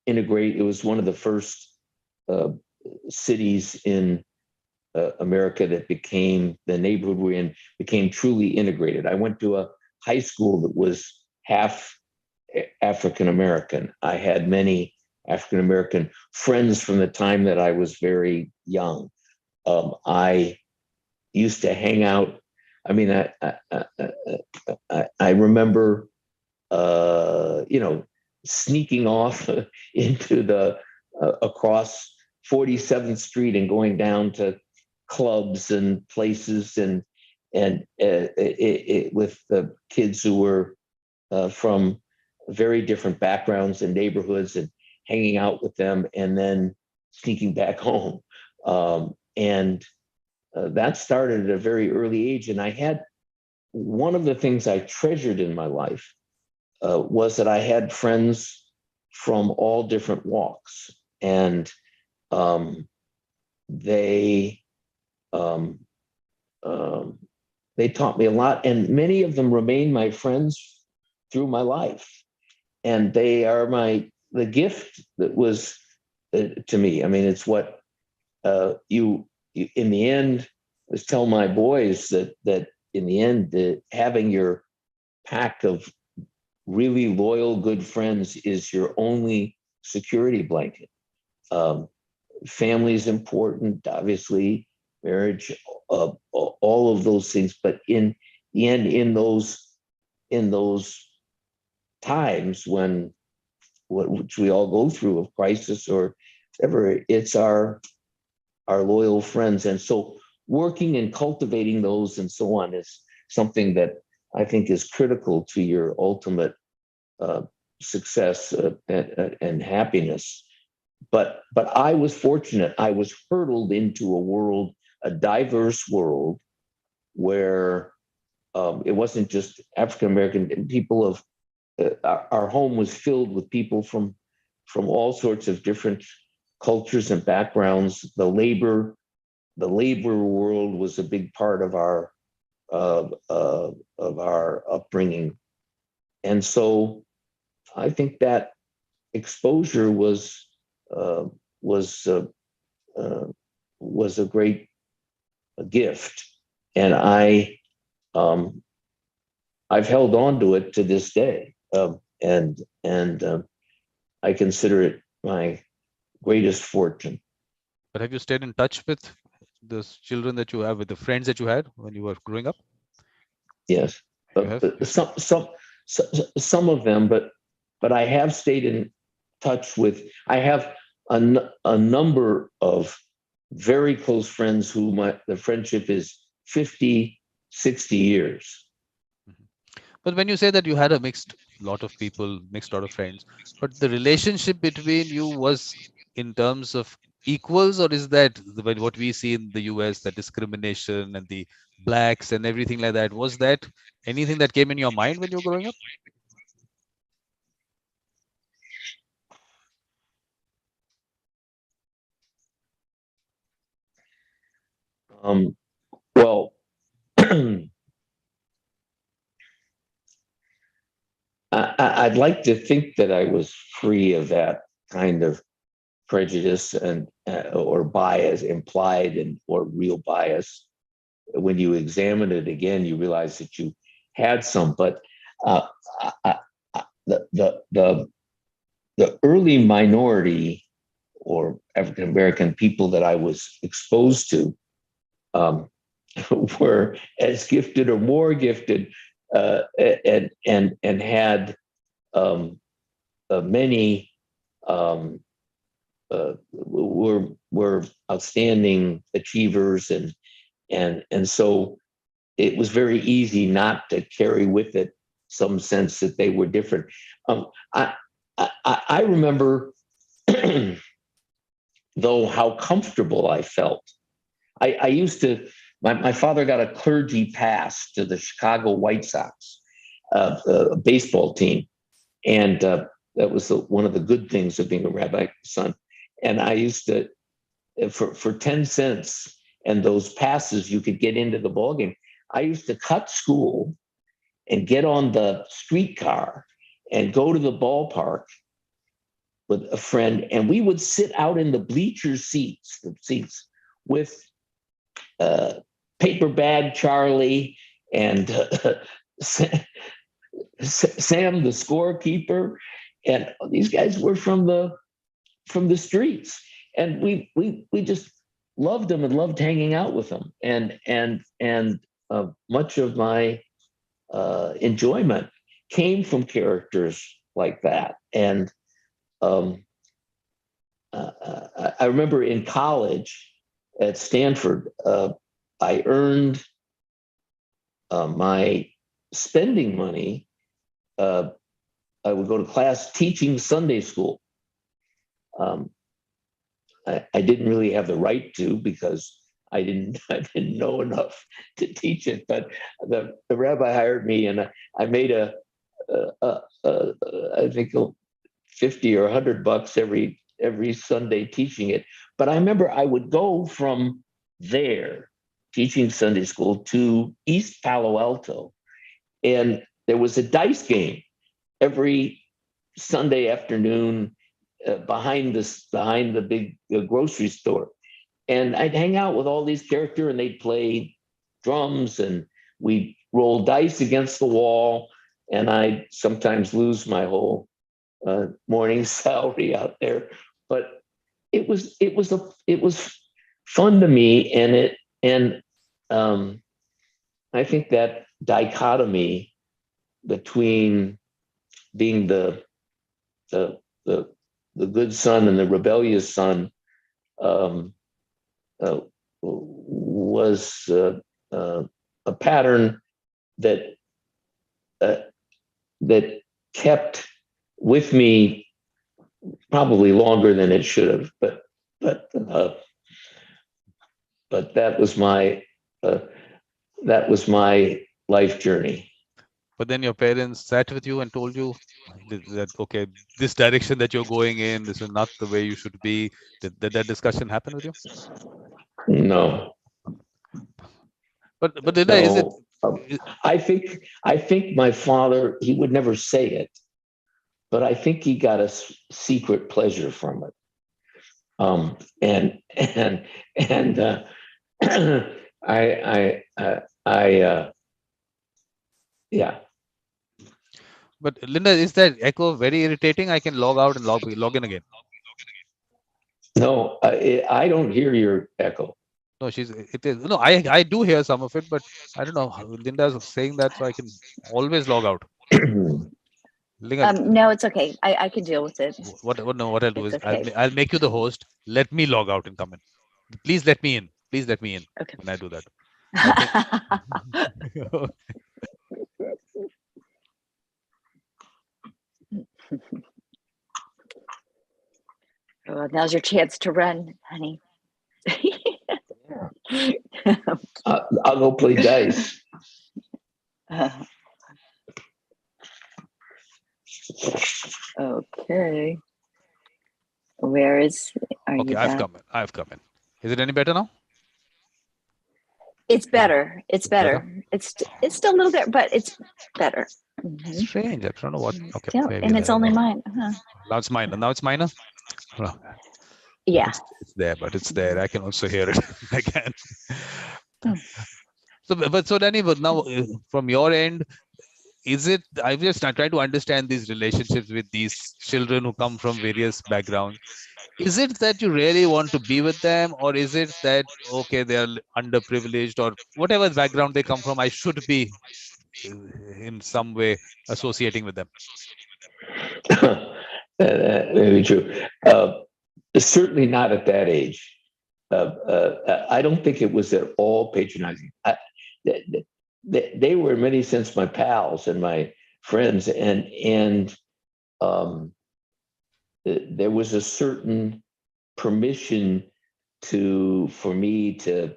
integrate. It was one of the first uh, cities in America that became, the neighborhood we're in became truly integrated. I went to a high school that was half African American. I had many African American friends from the time that I was very young. I used to hang out. I mean, I remember, sneaking off into the across 47th Street and going down to clubs and places, and with the kids who were from very different backgrounds and neighborhoods, and hanging out with them, and then sneaking back home. And that started at a very early age. And I had, one of the things I treasured in my life was that I had friends from all different walks, and they um, um, they taught me a lot, and many of them remain my friends through my life. And they are the gift that was to me. I mean, it's what you in the end. I was telling my boys that in the end, having your pack of really loyal, good friends is your only security blanket. Family is important, obviously, marriage, all of those things. But in the end, in those times when which we all go through of crisis or whatever, it's our loyal friends. And so working and cultivating those and so on is something that I think is critical to your ultimate success and happiness. But I was fortunate. I was hurtled into a world, a diverse world, where it wasn't just African American people. Of our home was filled with people from all sorts of different cultures and backgrounds. The labor world was a big part of our upbringing, and so I think that exposure was a great gift, and I've held on to it to this day, and I consider it my greatest fortune. But have you stayed in touch with the children that you have, with the friends that you had when you were growing up? Yes, You have? some of them, but I have stayed in touch with. I have a number of very close friends who the friendship is 50, 60 years. But when you say that you had a mixed lot of people, mixed lot of friends, but the relationship between you was in terms of equals, or is that what we see in the US, that discrimination and the blacks and everything like that? Was that anything that came in your mind when you were growing up? Well, I'd like to think that I was free of that kind of prejudice and or bias, implied and or real bias. When you examine it again, you realize that you had some. But the early minority or African American people that I was exposed to were as gifted or more gifted, and had many were outstanding achievers, and so it was very easy not to carry with it some sense that they were different. I remember, though, how comfortable I felt. I used to. My father got a clergy pass to the Chicago White Sox baseball team, and that was one of the good things of being a rabbi's son. And I used to, for 10 cents and those passes, you could get into the ballgame. I used to cut school and get on the streetcar and go to the ballpark with a friend, and we would sit out in the bleacher seats, with Paper Bag Charlie and Sam, the scorekeeper, and these guys were from the streets, and we just loved them and loved hanging out with them, and much of my enjoyment came from characters like that. And I remember in college at Stanford, I earned my spending money. I would go to class teaching Sunday school. I didn't really have the right to, because I didn't know enough to teach it. But the rabbi hired me, and I made I think $50 or $100 every Sunday teaching it. But I remember I would go from there teaching Sunday school to East Palo Alto, and there was a dice game every Sunday afternoon behind the big grocery store. And I'd hang out with all these characters, and they'd play drums, and we'd roll dice against the wall, and I'd sometimes lose my whole morning salary out there. But it was fun to me, and I think that dichotomy between being the good son and the rebellious son was a pattern that that kept with me probably longer than it should have. But that was my life journey. But then your parents sat with you and told you that, okay, this direction that you're going in, this is not the way you should be. Did that discussion happen with you? No. But Linda, is it? I think my father, he would never say it, but I think he got a secret pleasure from it. Yeah. But Linda, is that echo very irritating? I can log out and log in again. No, I don't hear your echo. No, it is. No, I do hear some of it, but I don't know. Linda's saying that, so I can always log out. No, it's okay. I can deal with it. What I'll do is okay. I'll make you the host. Let me log out and come in. Please let me in. Please let me in okay. when I do that. Oh, now's your chance to run, honey. I'll go play dice. Okay. Where is? Okay, I've come in. Is it any better now? It's better. It's better. It's still a little bit, but it's better. Strange. I don't know what. Okay. Yeah, and it's only mine. Now it's mine. Now it's minor. Yeah. It's there, but it's there. I can also hear it. I can. So Danny, but now from your end, is it? I'm just trying to understand these relationships with these children who come from various backgrounds. Is it that you really want to be with them, or is it that, okay, they are underprivileged, or whatever background they come from, I should be in some way associating with them? Maybe true. Certainly not at that age. I don't think it was at all patronizing. They were in many sense my pals and my friends, and there was a certain permission for me to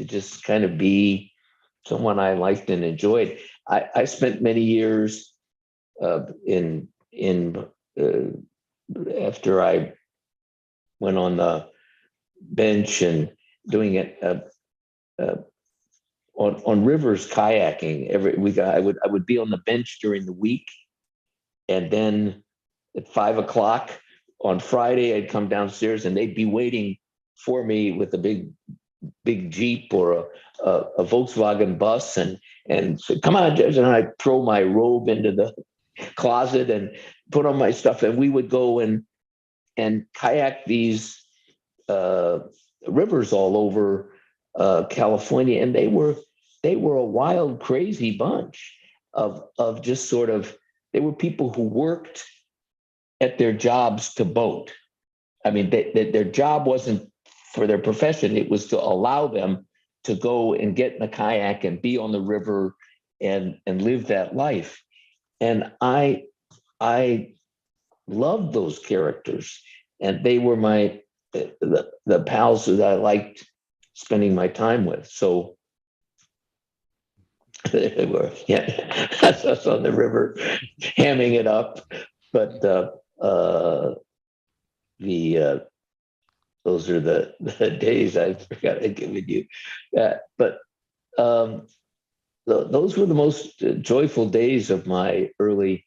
just kind of be someone I liked and enjoyed. I spent many years after I went on the bench and doing it on rivers kayaking every week. I would be on the bench during the week, and then at 5 o'clock on Friday, I'd come downstairs and they'd be waiting for me with a big Jeep or a Volkswagen bus, and say, "Come on, Judge," and I'd throw my robe into the closet and put on my stuff, and we would go and kayak these rivers all over California, and they were a wild, crazy bunch of just sort of. They were people who worked at their jobs to boat. I mean, their job wasn't for their profession; it was to allow them to go and get in a kayak and be on the river and live that life. And I loved those characters, and they were the pals that I liked spending my time with. So they were, yeah, that's us on the river, hamming it up. But those are the days I forgot I'd given you. But those were the most joyful days of my early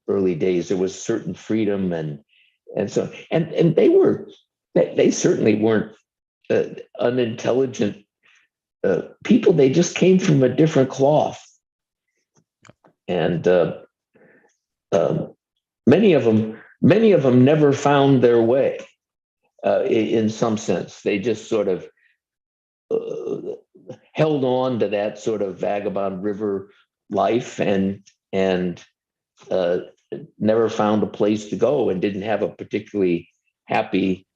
early days. There was certain freedom and so and they certainly weren't unintelligent people. They just came from a different cloth, and many of them never found their way. In some sense, they just sort of held on to that sort of vagabond river life and never found a place to go and didn't have a particularly happy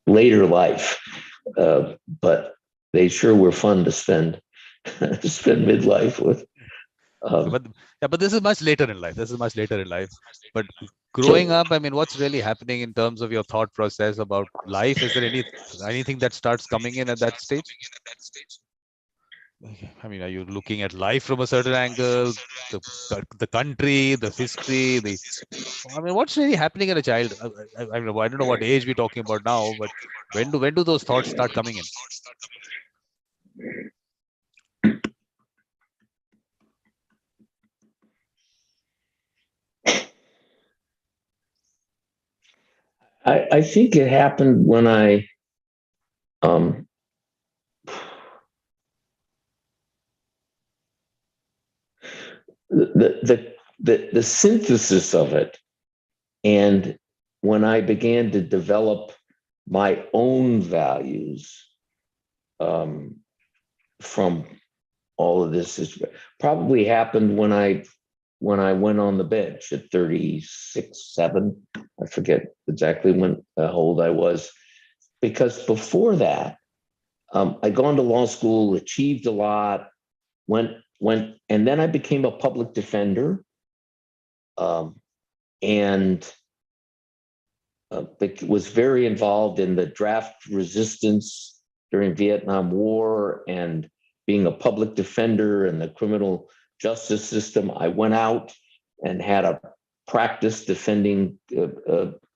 later life. But they sure were fun to spend midlife with. But this is much later in life. But growing up, I mean, what's really happening in terms of your thought process about life? Is there anything that starts coming in at that stage? I mean, are you looking at life from a certain angle, the country, the history, I mean, what's really happening in a child? I mean, I don't know what age we're talking about now, but when do those thoughts start coming in? I think it happened when I the synthesis of it, and when I began to develop my own values from all of this, is probably happened when I went on the bench at 36, 7. I forget exactly how old I was, because before that, I'd gone to law school, achieved a lot, went, and then I became a public defender, and was very involved in the draft resistance during Vietnam War and being a public defender in the criminal justice system. I went out and had a practice defending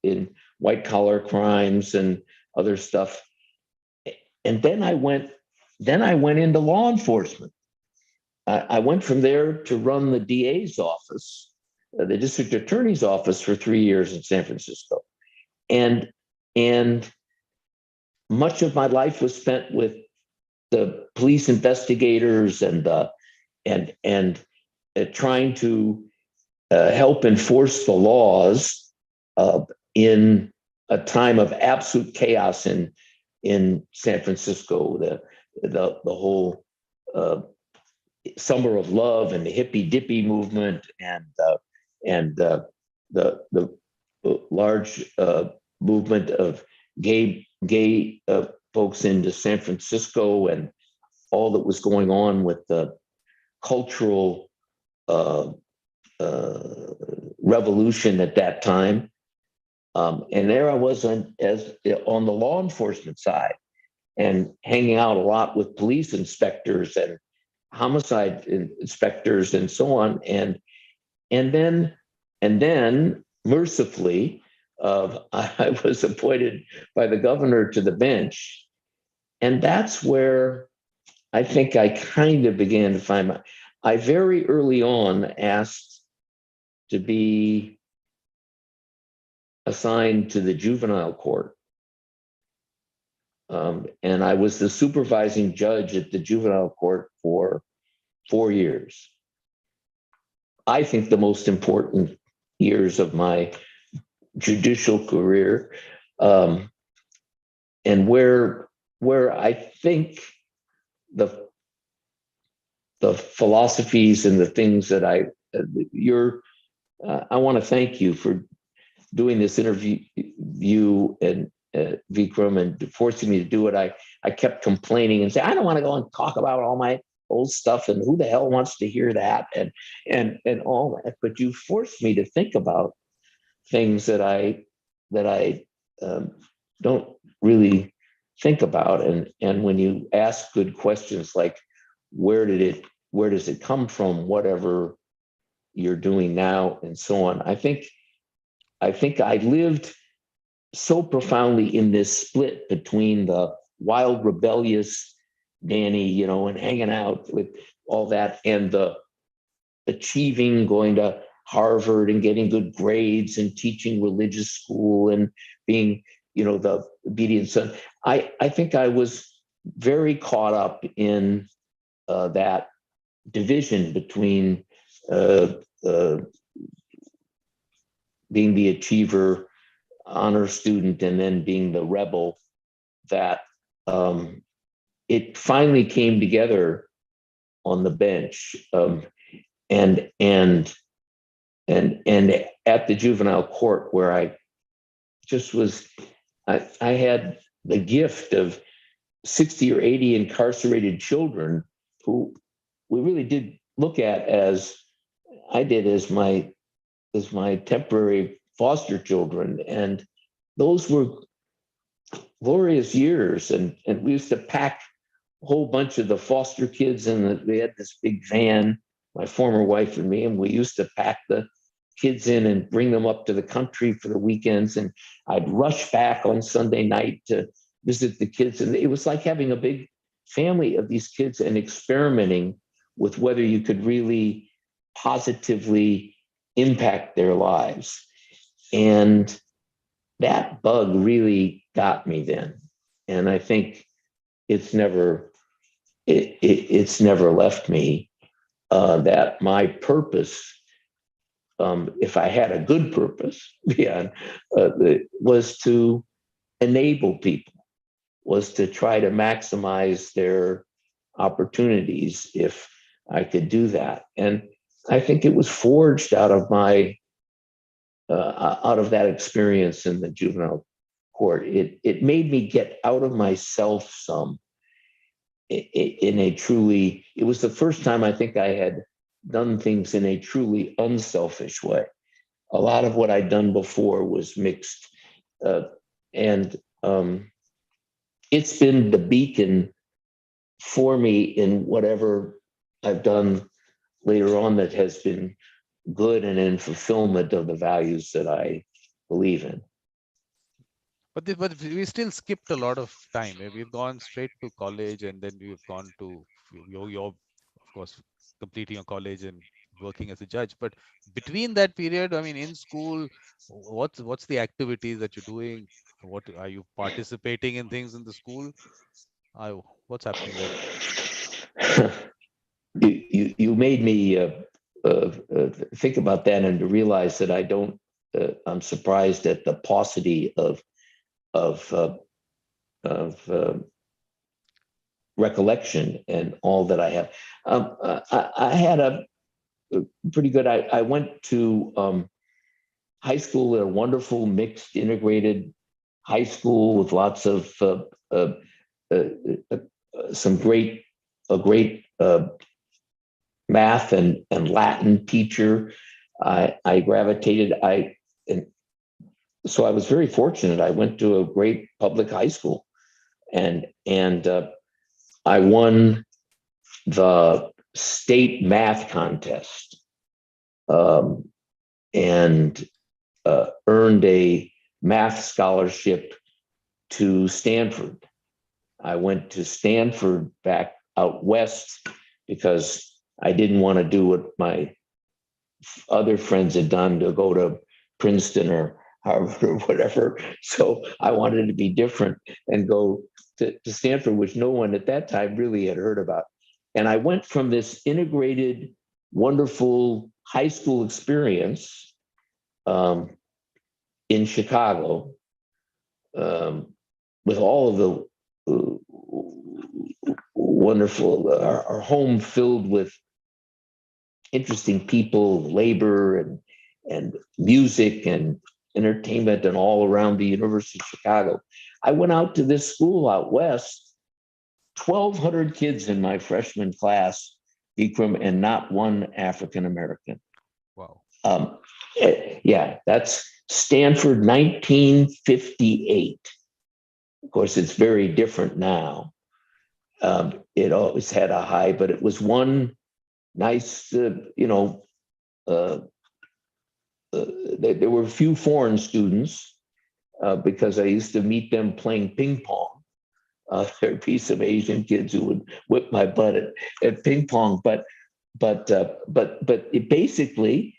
in white collar crimes and other stuff. And then I went into law enforcement. I went from there to run the DA's office, the district attorney's office, for 3 years in San Francisco. And much of my life was spent with the police investigators and trying to help enforce the laws in a time of absolute chaos in San Francisco. The whole Summer of Love and the hippy dippy movement and the large movement of gay folks into San Francisco, and all that was going on with the cultural revolution at that time. And there I was on the law enforcement side, and hanging out a lot with police inspectors and homicide inspectors and so on. And then mercifully, I was appointed by the governor to the bench. And that's where I think I kind of began to find I very early on asked to be assigned to the juvenile court. And I was the supervising judge at the juvenile court for 4 years. I think the most important years of my judicial career, and where I think the philosophies and the things that I want to thank you for doing this interview, you and Vikram, and forcing me to do it. I kept complaining and saying, I don't want to go and talk about all my old stuff, and who the hell wants to hear that, and all that. But you forced me to think about things that I don't really think about. And when you ask good questions like, where does it come from, whatever you're doing now, and so on, I think I lived so profoundly in this split between the wild, rebellious Danny, and hanging out with all that, and the achieving, going to Harvard and getting good grades and teaching religious school and being, the obedient son. I think I was very caught up in that division between being the achiever, honor student, and then being the rebel, that it finally came together on the bench. And at the juvenile court, where I just was, I had the gift of 60 or 80 incarcerated children who we really did look at as my temporary foster children. And those were glorious years. And we used to pack a whole bunch of the foster kids in we had this big van, my former wife and me, and we used to pack the kids in and bring them up to the country for the weekends. And I'd rush back on Sunday night to visit the kids. And it was like having a big family of these kids and experimenting with whether you could really positively impact their lives. And that bug really got me then. And I think it's never left me, that my purpose, if I had a good purpose, was to enable people, was to try to maximize their opportunities if I could do that. And I think it was forged out of that experience in the juvenile court. It made me get out of myself some. It was the first time I think I had done things in a truly unselfish way. A lot of what I'd done before was mixed. And it's been the beacon for me in whatever I've done later on that has been good and in fulfillment of the values that I believe in. But we still skipped a lot of time. We've gone straight to college, and then we've gone to your of course, completing your college and working as a judge. But between that period, I mean, in school, what's the activities that you're doing? What are you participating in things in the school? What's happening there? You made me think about that and to realize that I don't. I'm surprised at the paucity of recollection and all that I have. I had a pretty good. I went to high school at a wonderful mixed integrated high school with lots of some great math and Latin teacher. I gravitated. So I was very fortunate. I went to a great public high school, and I won the state math contest, and earned a math scholarship to Stanford. I went to Stanford back out west because I didn't want to do what my other friends had done, to go to Princeton or Harvard or whatever. So I wanted to be different and go to Stanford, which no one at that time really had heard about. And I went from this integrated, wonderful high school experience in Chicago, with all of the wonderful, our home filled with interesting people, labor and music and entertainment, and all around the University of Chicago. I went out to this school out west, 1,200 kids in my freshman class, Vikram, and not one African American. Wow. Yeah, that's Stanford, 1958. Of course, it's very different now. It always had a high, but it was one nice, there were a few foreign students because I used to meet them playing ping pong There'd be some Asian kids who would whip my butt at ping pong, but it basically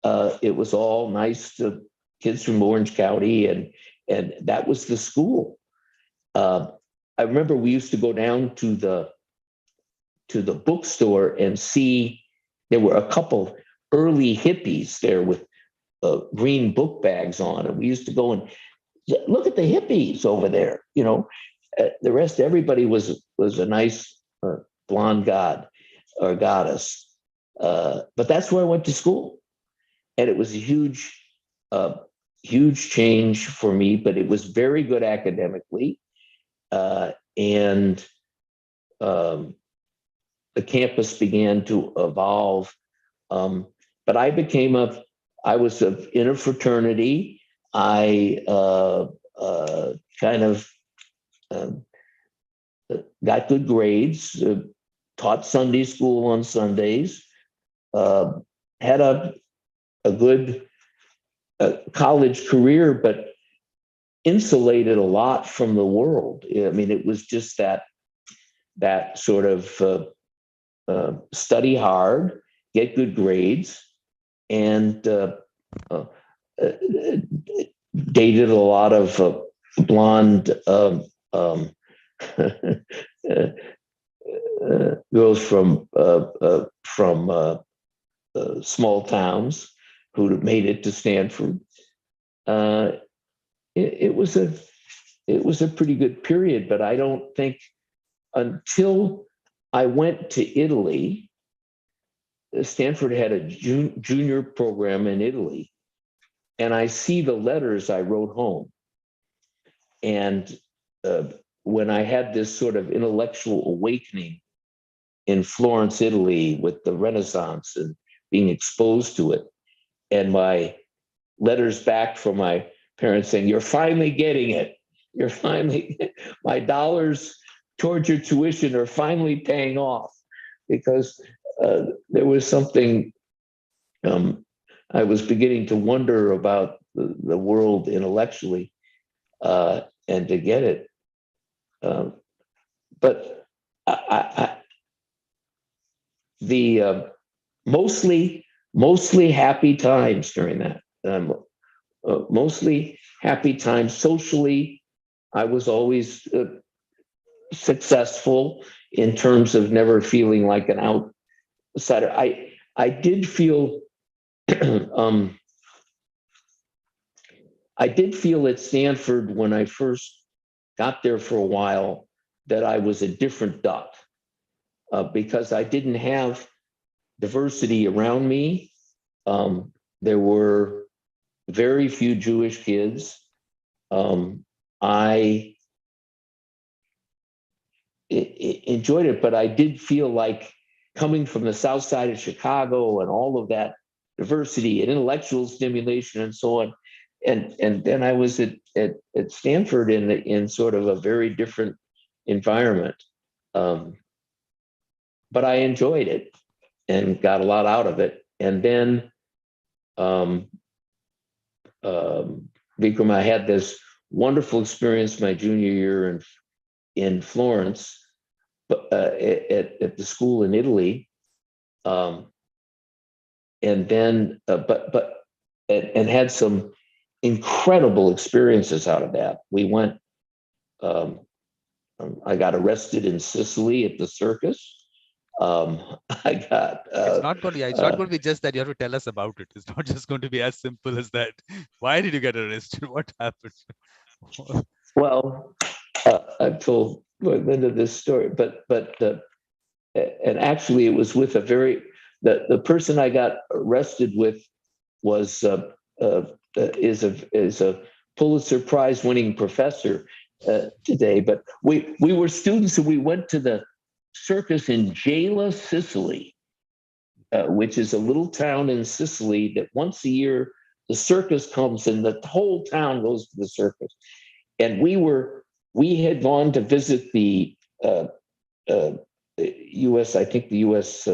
it was all nice to kids from Orange County, and that was the school. I remember we used to go down to the bookstore and see there were a couple early hippies there with green book bags on, and we used to go and look at the hippies over there. The rest, everybody was a nice blonde god or goddess. But that's where I went to school, and it was a huge change for me. But it was very good academically, and the campus began to evolve. But I was in a fraternity. I kind of got good grades, taught Sunday school on Sundays, had a good college career, but insulated a lot from the world. I mean, it was just that sort of study hard, get good grades, and dated a lot of blonde girls from small towns who made it to Stanford. It was a pretty good period, but I don't think until I went to Italy. Stanford had a junior program in Italy, and I see the letters I wrote home. And when I had this sort of intellectual awakening in Florence, Italy, with the Renaissance and being exposed to it, and my letters back from my parents saying, "You're finally getting it. You're finally, my dollars towards your tuition are finally paying off," because there was something I was beginning to wonder about the world intellectually, and to get it. But the mostly happy times during that. Mostly happy times socially. I was always successful in terms of never feeling like an outsider. I did feel I did feel at Stanford when I first got there for a while that I was a different duck, because I didn't have diversity around me. There were very few Jewish kids. I enjoyed it, but I did feel like coming from the South Side of Chicago and all of that diversity and intellectual stimulation and so on. And then I was at Stanford in sort of a very different environment. But I enjoyed it and got a lot out of it. And then Vikram, I had this wonderful experience my junior year in Florence, but at the school in Italy, and then and had some incredible experiences out of that. We went. I got arrested in Sicily at the circus. I got. It's not going to be just that you have to tell us about it. It's not just going to be as simple as that. Why did you get arrested? What happened? Well, I've told the end of this story, but and actually it was with the person I got arrested with was is a Pulitzer Prize winning professor today. But we were students and we went to the circus in Gela, Sicily, which is a little town in Sicily that once a year the circus comes and the whole town goes to the circus. And we had gone to visit the U.S. I think the U.S.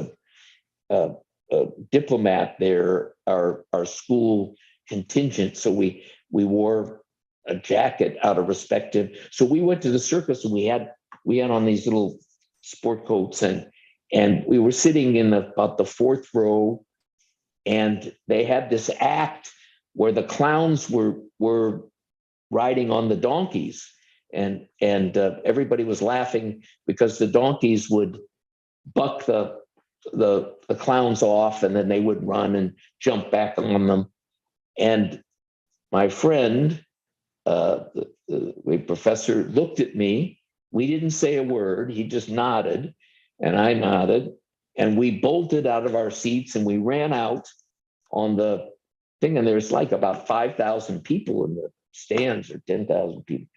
Diplomat there, our school contingent. So we wore a jacket out of respect to. So we went to the circus and we had we had on these little sport coats, and we were sitting in about the fourth row, and they had this act where the clowns were riding on the donkeys, and everybody was laughing because the donkeys would buck the clowns off, and then they would run and jump back on them. And my friend, the professor, looked at me. We didn't say a word. He just nodded, and I nodded, and we bolted out of our seats and we ran out on the thing. And there's like about 5,000 people in the stands, or 10,000 people,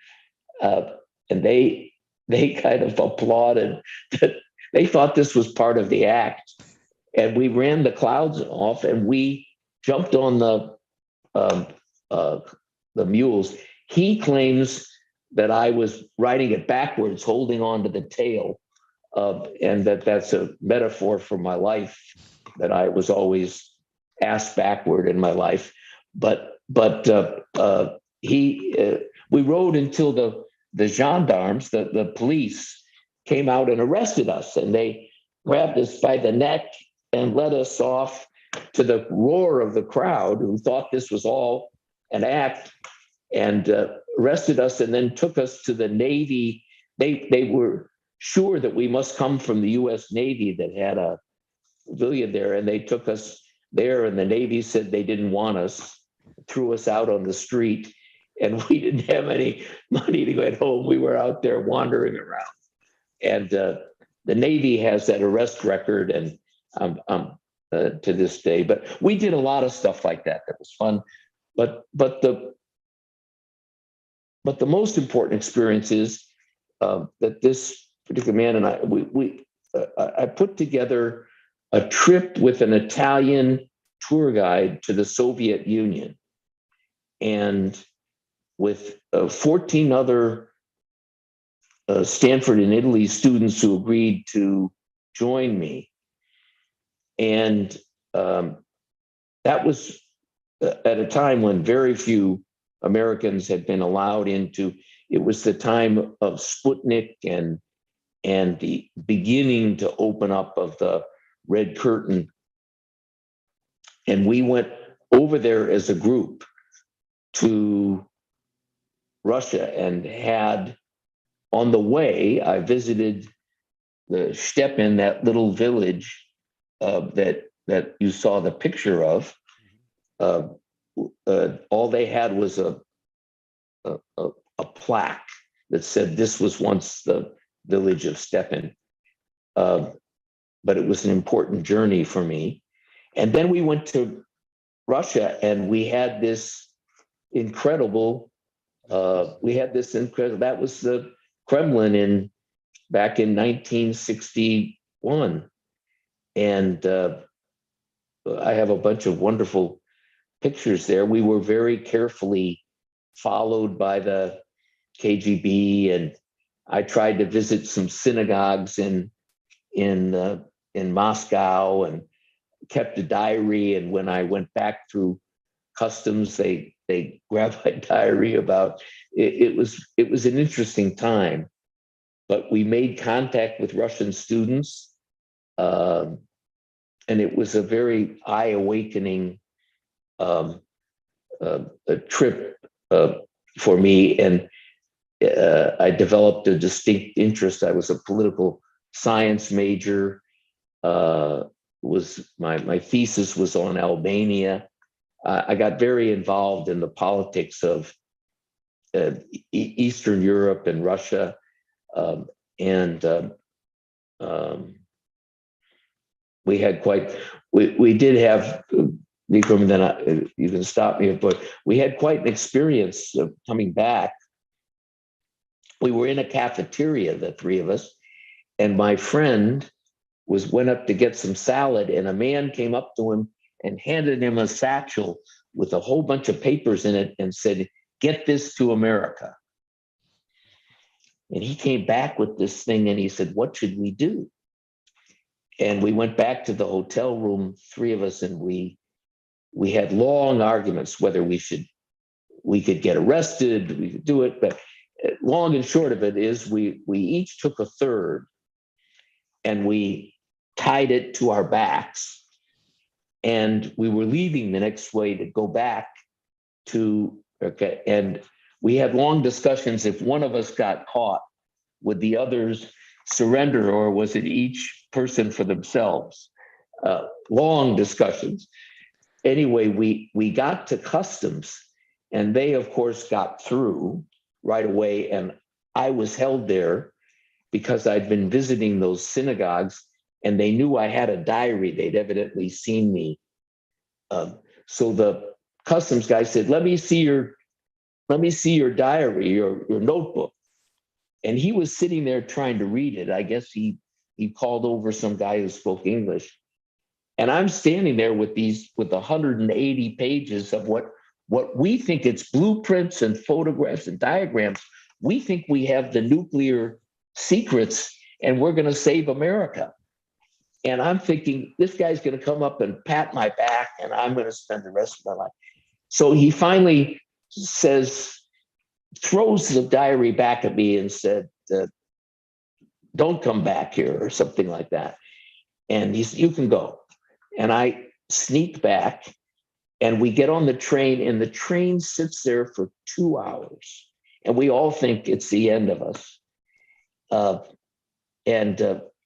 and they kind of applauded. They thought this was part of the act, and we ran the clouds off, and we jumped on the mules. He claims that I was riding it backwards, holding on to the tail, and that's a metaphor for my life, that I was always ass backward in my life. But we rode until the gendarmes, the police, came out and arrested us, and they grabbed us by the neck and led us off to the roar of the crowd, who thought this was all an act, and arrested us, and then took us to the Navy. They were sure that we must come from the U.S. Navy that had a pavilion there, and they took us there, and the Navy said they didn't want us, threw us out on the street, and we didn't have any money to get home. We were out there wandering around, and the Navy has that arrest record, and to this day. But we did a lot of stuff like that. That was fun. But the most important experience is that this particular man and I put together a trip with an Italian tour guide to the Soviet Union, and with 14 other Stanford and Italy students who agreed to join me. And that was at a time when very few Americans had been allowed into. It was the time of Sputnik and the beginning to open up of the Red Curtain. And we went over there as a group to Russia, and had, on the way, I visited the Stepin, that little village that you saw the picture of. All they had was a plaque that said this was once the village of Stepin. But it was an important journey for me. And then we went to Russia, and we had this incredible, that was the Kremlin back in 1961. And I have a bunch of wonderful pictures there. We were very carefully followed by the KGB, and I tried to visit some synagogues in Moscow, and kept a diary. And when I went back through customs, they grabbed my diary about it. It was an interesting time, but we made contact with Russian students, and it was a very eye-awakening a trip for me. And I developed a distinct interest. I was a political science major. Was my thesis was on Albania. I got very involved in the politics of Eastern Europe and Russia, and we had we did have, Vikram, then you can stop me, but we had quite an experience of coming back. We were in a cafeteria, the three of us, and my friend went up to get some salad, and a man came up to him and handed him a satchel with a whole bunch of papers in it and said, "Get this to America." And he came back with this thing, and he said, "What should we do?" And we went back to the hotel room, three of us, and we had long arguments whether we could get arrested, we could do it. But long and short of it is we each took a third and we tied it to our backs. And we were leaving the next way to go back to, okay, and we had long discussions if one of us got caught, would the others surrender or was it each person for themselves? Long discussions. Anyway, we got to customs and they, of course, got through right away. And I was held there because I'd been visiting those synagogues and they knew I had a diary. They'd evidently seen me. So the customs guy said, let me see your diary, your notebook. And he was sitting there trying to read it. I guess he called over some guy who spoke English. And I'm standing there with 180 pages of what we think it's blueprints and photographs and diagrams. We think we have the nuclear secrets and we're going to save America. And I'm thinking, this guy's going to come up and pat my back and I'm going to spend the rest of my life. So he finally throws the diary back at me and said, don't come back here or something like that. And he said, you can go. And I sneak back and we get on the train and the train sits there for 2 hours. And we all think it's the end of us.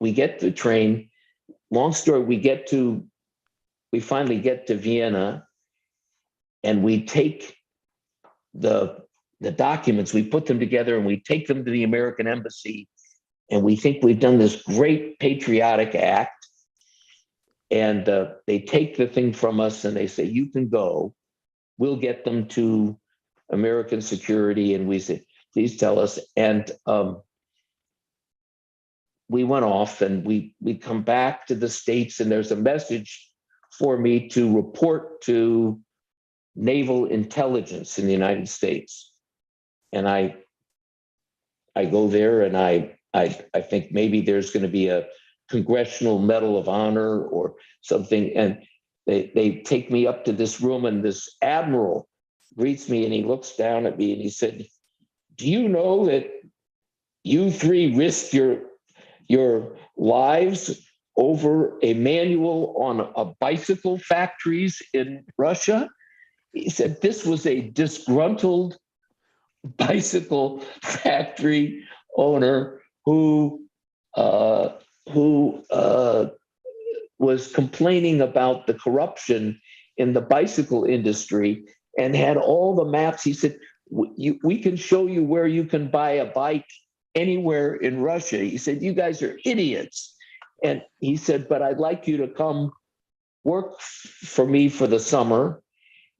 We get the train. Long story, we finally get to Vienna and we take the documents, we put them together and we take them to the American embassy and we think we've done this great patriotic act. And they take the thing from us and they say, you can go. We'll get them to American security. And we say, please tell us. And we went off and we come back to the States and there's a message for me to report to naval intelligence in the United States. And I go there and I think maybe there's going to be a Congressional Medal of Honor or something. And they take me up to this room and this admiral greets me and he looks down at me and he said, do you know that you three risked your lives over a manual on a bicycle factories in Russia? He said, this was a disgruntled bicycle factory owner who was complaining about the corruption in the bicycle industry and had all the maps. He said, we can show you where you can buy a bike anywhere in Russia. He said, you guys are idiots. And he said, but I'd like you to come work for me for the summer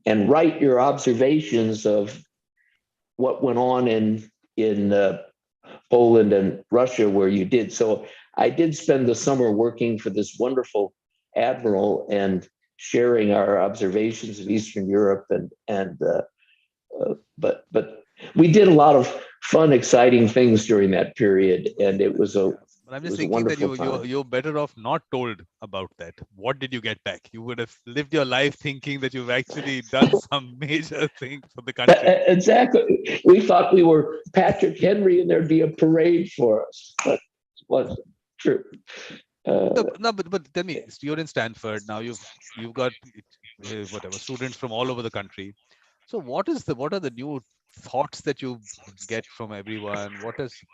and write your observations of what went on in Poland and Russia where you did. So I did spend the summer working for this wonderful admiral and sharing our observations of Eastern Europe but we did a lot of fun, exciting things during that period, and it was a But I'm just thinking that you're better off not told about that. What did you get back? You would have lived your life thinking that you've actually done some major thing for the country. Exactly. We thought we were Patrick Henry and there'd be a parade for us, but it wasn't true. But tell me, you're in Stanford now. You've got whatever students from all over the country. So what are the new thoughts that you get from everyone?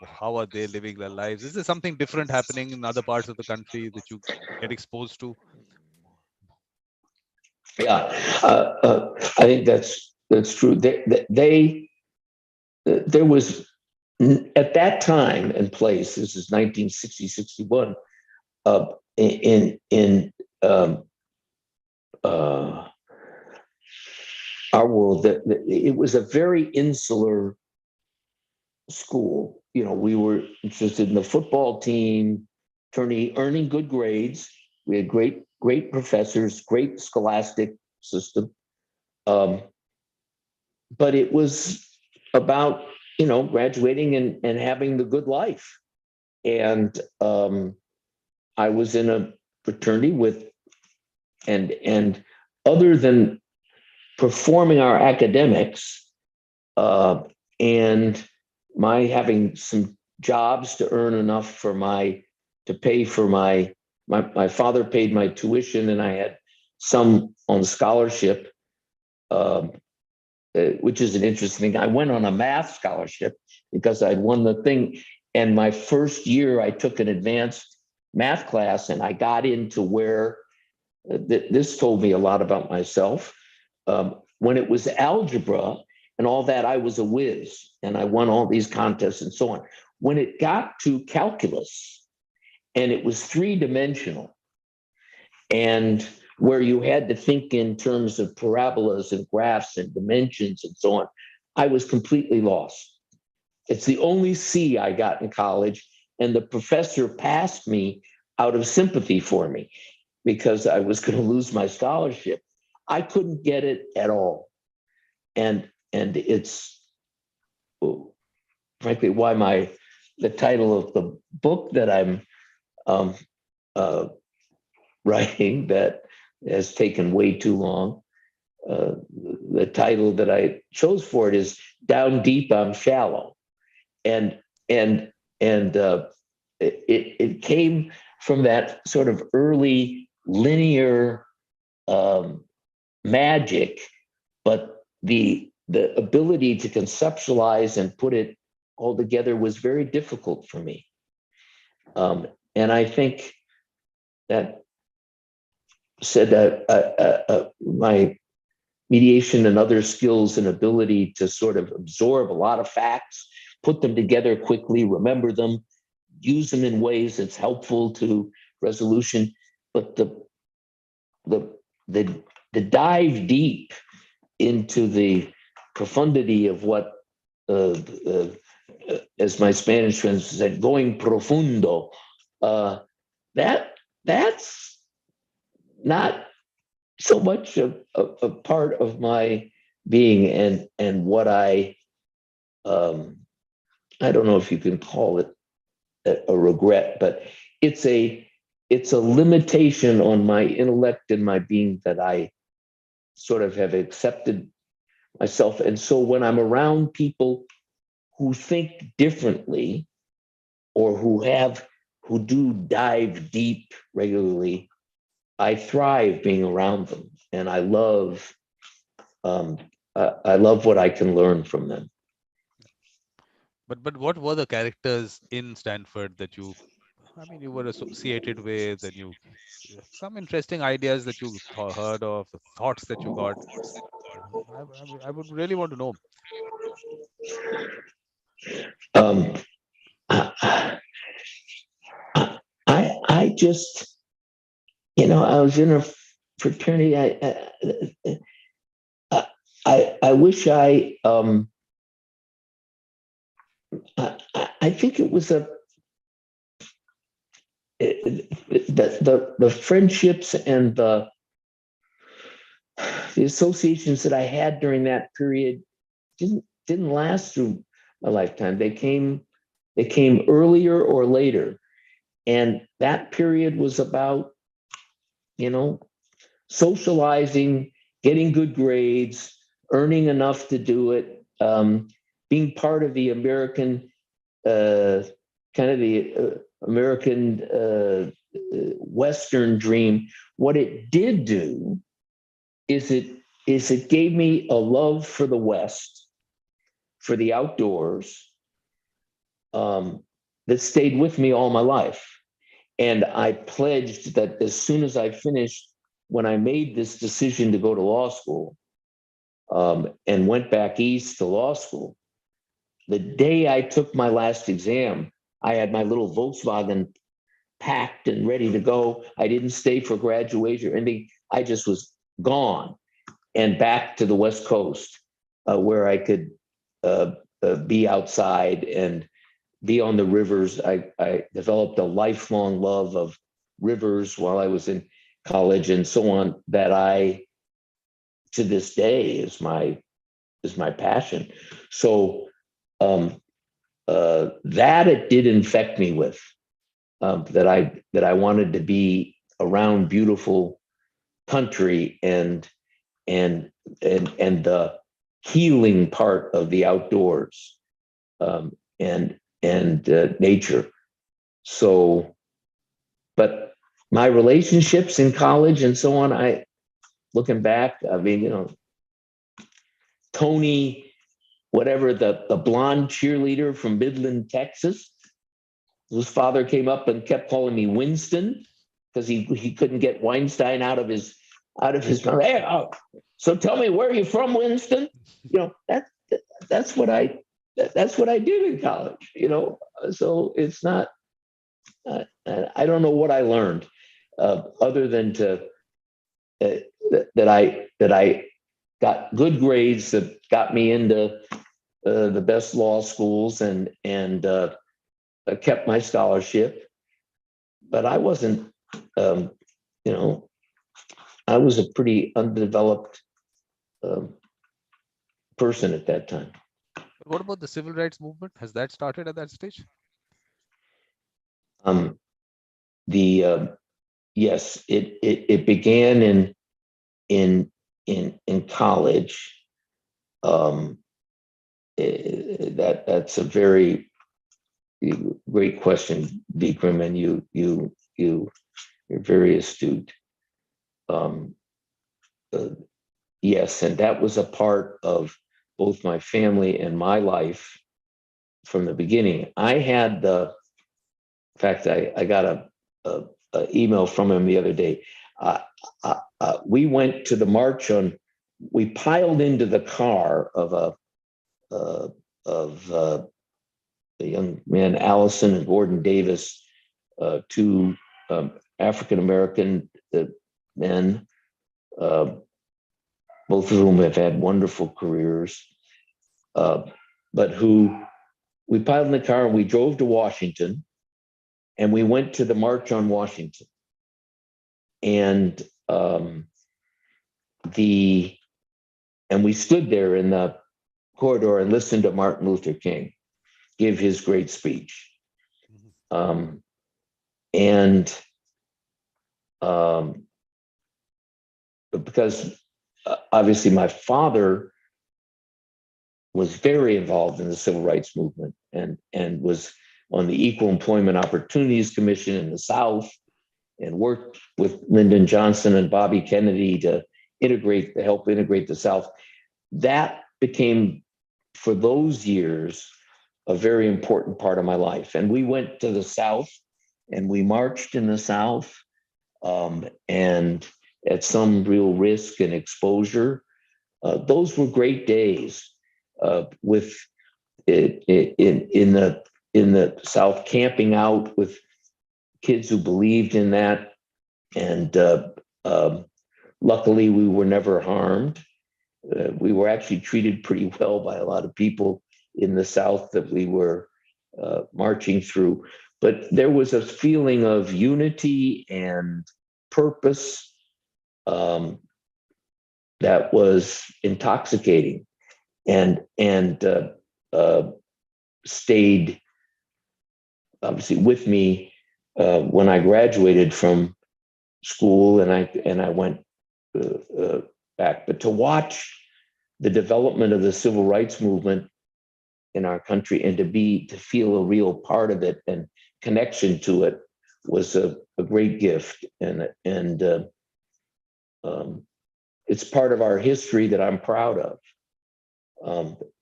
How are they living their lives? Is there something different happening in other parts of the country that you get exposed to? Yeah, I think that's true. There was at that time and place. This is 1960, 61. In our world, that it was a very insular school. You know, we were interested in the football team, earning good grades. We had great professors, great scholastic system. But it was about, graduating and having the good life. And I was in a fraternity and other than performing our academics and my having some jobs to earn enough for to pay for my father paid my tuition, and I had some on scholarship, which is an interesting thing. I went on a math scholarship because I'd won the thing. And my first year, I took an advanced math class, and I got into where this told me a lot about myself. When it was algebra and all that, I was a whiz, and I won all these contests and so on. When it got to calculus, and it was three-dimensional, and where you had to think in terms of parabolas and graphs and dimensions and so on, I was completely lost. It's the only C I got in college, and the professor passed me out of sympathy for me because I was going to lose my scholarship. I couldn't get it at all. And it's frankly why the title of the book that I'm writing, that has taken way too long. The title that I chose for it is "Down Deep, I'm Shallow," and it came from that sort of early linear magic, but the ability to conceptualize and put it all together was very difficult for me. And I think that said that my mediation and other skills and ability to sort of absorb a lot of facts, put them together quickly, remember them, use them in ways that's helpful to resolution, but the dive deep into the profundity of what, as my Spanish friends said, going profundo, that's not so much a part of my being, and what I don't know if you can call it a regret, but it's a limitation on my intellect and my being that I sort of have accepted myself. And so when I'm around people who think differently, or who do dive deep regularly, I thrive being around them, and I love what I can learn from them. But what were the characters in Stanford that you were associated with, and some interesting ideas that you heard of, the thoughts that you got? I would really want to know. Um, I, I just, I was in a fraternity. I wish I think it was the friendships and the associations that I had during that period didn't last through my lifetime. They came earlier or later, and that period was about socializing, getting good grades, earning enough to do it, being part of the American American Western dream. What it did do is it gave me a love for the West, for the outdoors, that stayed with me all my life. And I pledged that as soon as I finished, when I made this decision to go to law school, and went back east to law school, the day I took my last exam, I had my little Volkswagen packed and ready to go. I didn't stay for graduation or anything. I just was gone and back to the West Coast, where I could be outside and be on the rivers. I developed a lifelong love of rivers while I was in college and so on, that I, to this day, is my passion. So that it did infect me with, that I wanted to be around beautiful country and the healing part of the outdoors. and nature. So, but my relationships in college and so on, looking back, I mean, Tony, whatever, the blonde cheerleader from Midland, Texas, whose father came up and kept calling me Winston because he couldn't get Weinstein out of his mouth. Hey, so tell me, where are you from, Winston? That's what I did in college. So it's not. I don't know what I learned, other than that I got good grades that got me into the best law schools and kept my scholarship. But I wasn't, I was a pretty undeveloped person at that time. What about the civil rights movement? Has that started at that stage? Yes, it began in college. That's a very great question, Vikram, and you're very astute. Yes, and that was a part of both my family and my life from the beginning. I had in fact, I got a email from him the other day. We went to the march we piled into the car of a young man, Allison and Gordon Davis, two African-American men, both of whom have had wonderful careers, but who we piled in the car and we drove to Washington, and we went to the March on Washington. And we stood there in the corridor and listened to Martin Luther King give his great speech. Because obviously my father was very involved in the civil rights movement and was on the Equal Employment Opportunities Commission in the South and worked with Lyndon Johnson and Bobby Kennedy to help integrate the South. That became, for those years, a very important part of my life. And we went to the South and we marched in the South, and at some real risk and exposure. Those were great days, with in the South, camping out with kids who believed in that. And luckily, we were never harmed. We were actually treated pretty well by a lot of people in the South that we were marching through. But there was a feeling of unity and purpose that was intoxicating, and stayed obviously with me when I graduated from school, and I went back. But to watch the development of the civil rights movement in our country and to feel a real part of it and connection to it was a great gift, and it's part of our history that I'm proud of,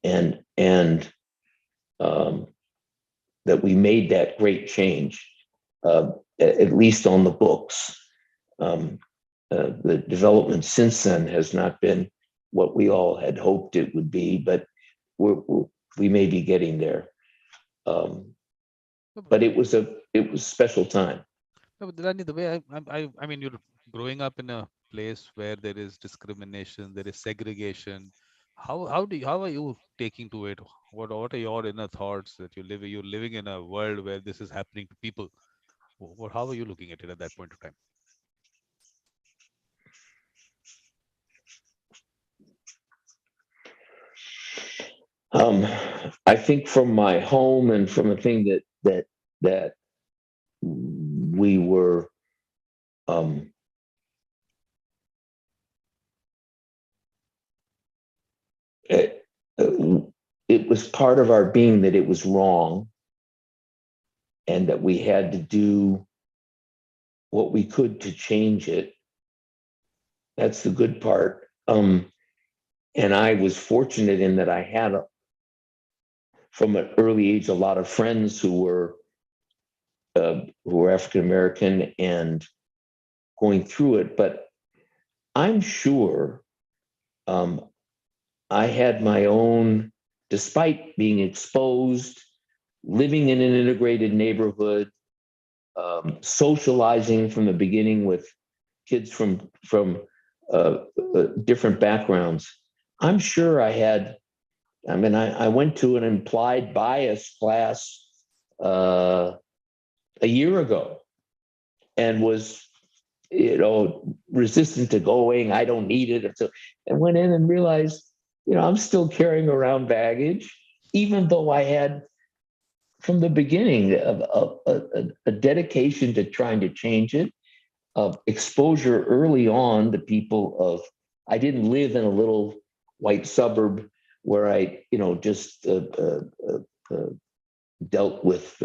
and that we made that great change, at least on the books. The development since then has not been what we all had hoped it would be, but we may be getting there. But it was a special time. No, but Rani, the way I mean, you're growing up in a place where there is discrimination, there is segregation. How are you taking to it? What are your inner thoughts that you're living in a world where this is happening to people? How are you looking at it at that point of time? I think from my home and from a thing that we were it was part of our being that it was wrong and that we had to do what we could to change it. That's the good part. And I was fortunate in that I had, from an early age, a lot of friends who were African American and going through it. But I'm sure I had my own, despite being exposed, living in an integrated neighborhood, socializing from the beginning with kids from different backgrounds. I'm sure I had, I went to an implied bias class a year ago and was, resistant to going. I don't need it. So I went in and realized, I'm still carrying around baggage, even though I had, from the beginning, a dedication to trying to change it, of exposure early on to people I didn't live in a little white suburb where I, just dealt with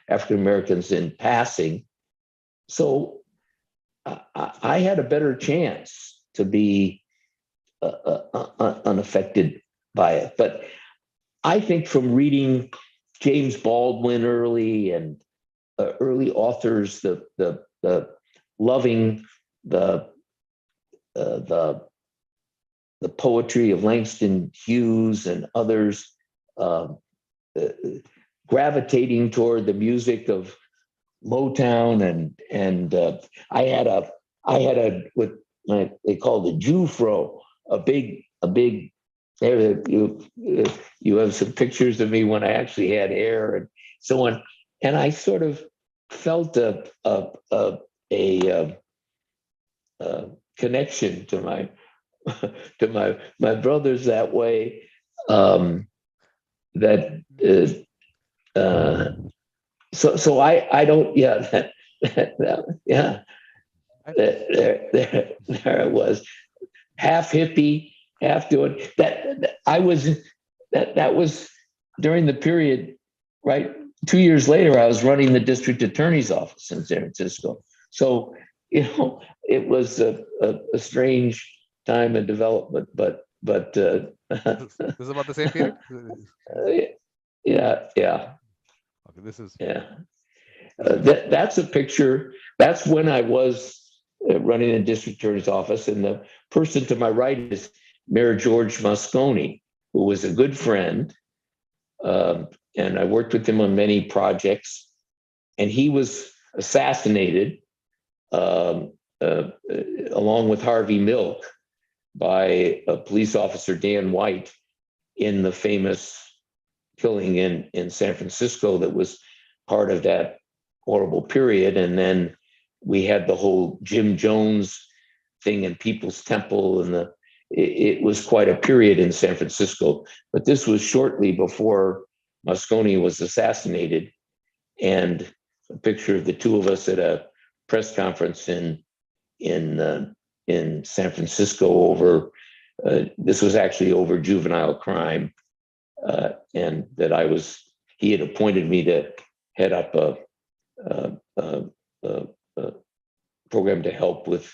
African Americans in passing. So I had a better chance to be unaffected by it. But I think from reading James Baldwin early and early authors, the loving the poetry of Langston Hughes and others, gravitating toward the music of Motown, and I had a what they called a Jufro, a big. There you have some pictures of me when I actually had hair and so on, and I sort of felt a connection to my my brothers that way. So I don't, yeah, yeah, there I was, half hippie, half doing that. I was that was during the period, right? 2 years later, I was running the district attorney's office in San Francisco. So, it was a strange time in development, but This is about the same period? yeah. Okay, this is That's a picture. That's when I was running the district attorney's office, and the person to my right is Mayor George Moscone, who was a good friend, and I worked with him on many projects. And he was assassinated along with Harvey Milk by a police officer, Dan White, in the famous killing in San Francisco that was part of that horrible period. And then we had the whole Jim Jones thing in People's Temple, and it was quite a period in San Francisco. But this was shortly before Moscone was assassinated, and a picture of the two of us at a press conference in San Francisco over. This was actually over juvenile crime, and that he had appointed me to head up a program to help with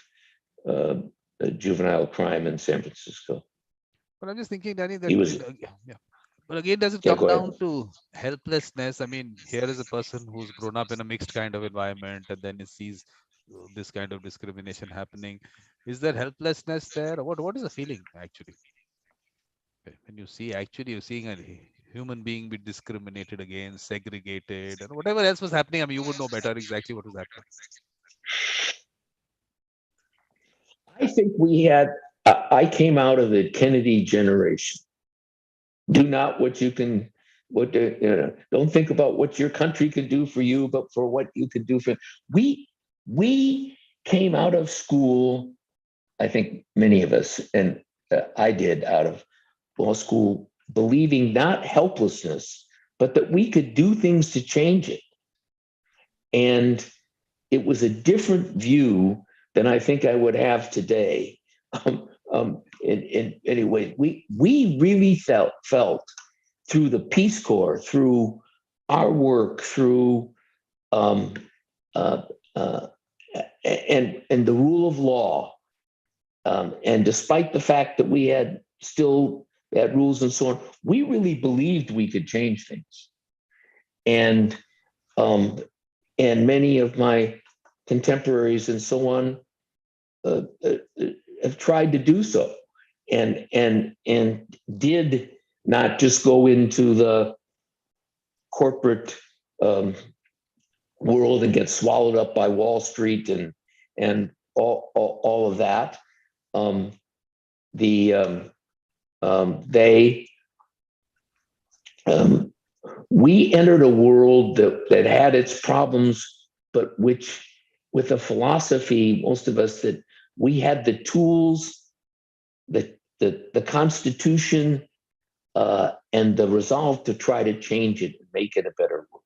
juvenile crime in San Francisco. But I'm just thinking, Danny, that He was, yeah. But again, does it yeah, come go ahead. down to helplessness? I mean, here is a person who's grown up in a mixed kind of environment, and then he sees this kind of discrimination happening. Is there helplessness there? Or what is the feeling actually? When you see, actually, you're seeing a human being be discriminated against, segregated, and whatever else was happening. I mean, you would know better exactly what was happening. I think I came out of the Kennedy generation. Do not don't think about what your country can do for you, but for what you can do for. We came out of school, I think many of us, and I did, out of law school, believing not helplessness, but that we could do things to change it. And it was a different view than I think I would have today. In any way, we really felt through the Peace Corps, through our work, through and the rule of law, and despite the fact that we had still bad rules and so on, we really believed we could change things. And many of my contemporaries and so on have tried to do so, and did not just go into the corporate world and get swallowed up by Wall Street and all of that. We entered a world that had its problems, but which, with a philosophy, most of us, that we had the tools, the Constitution, and the resolve to try to change it and make it a better world.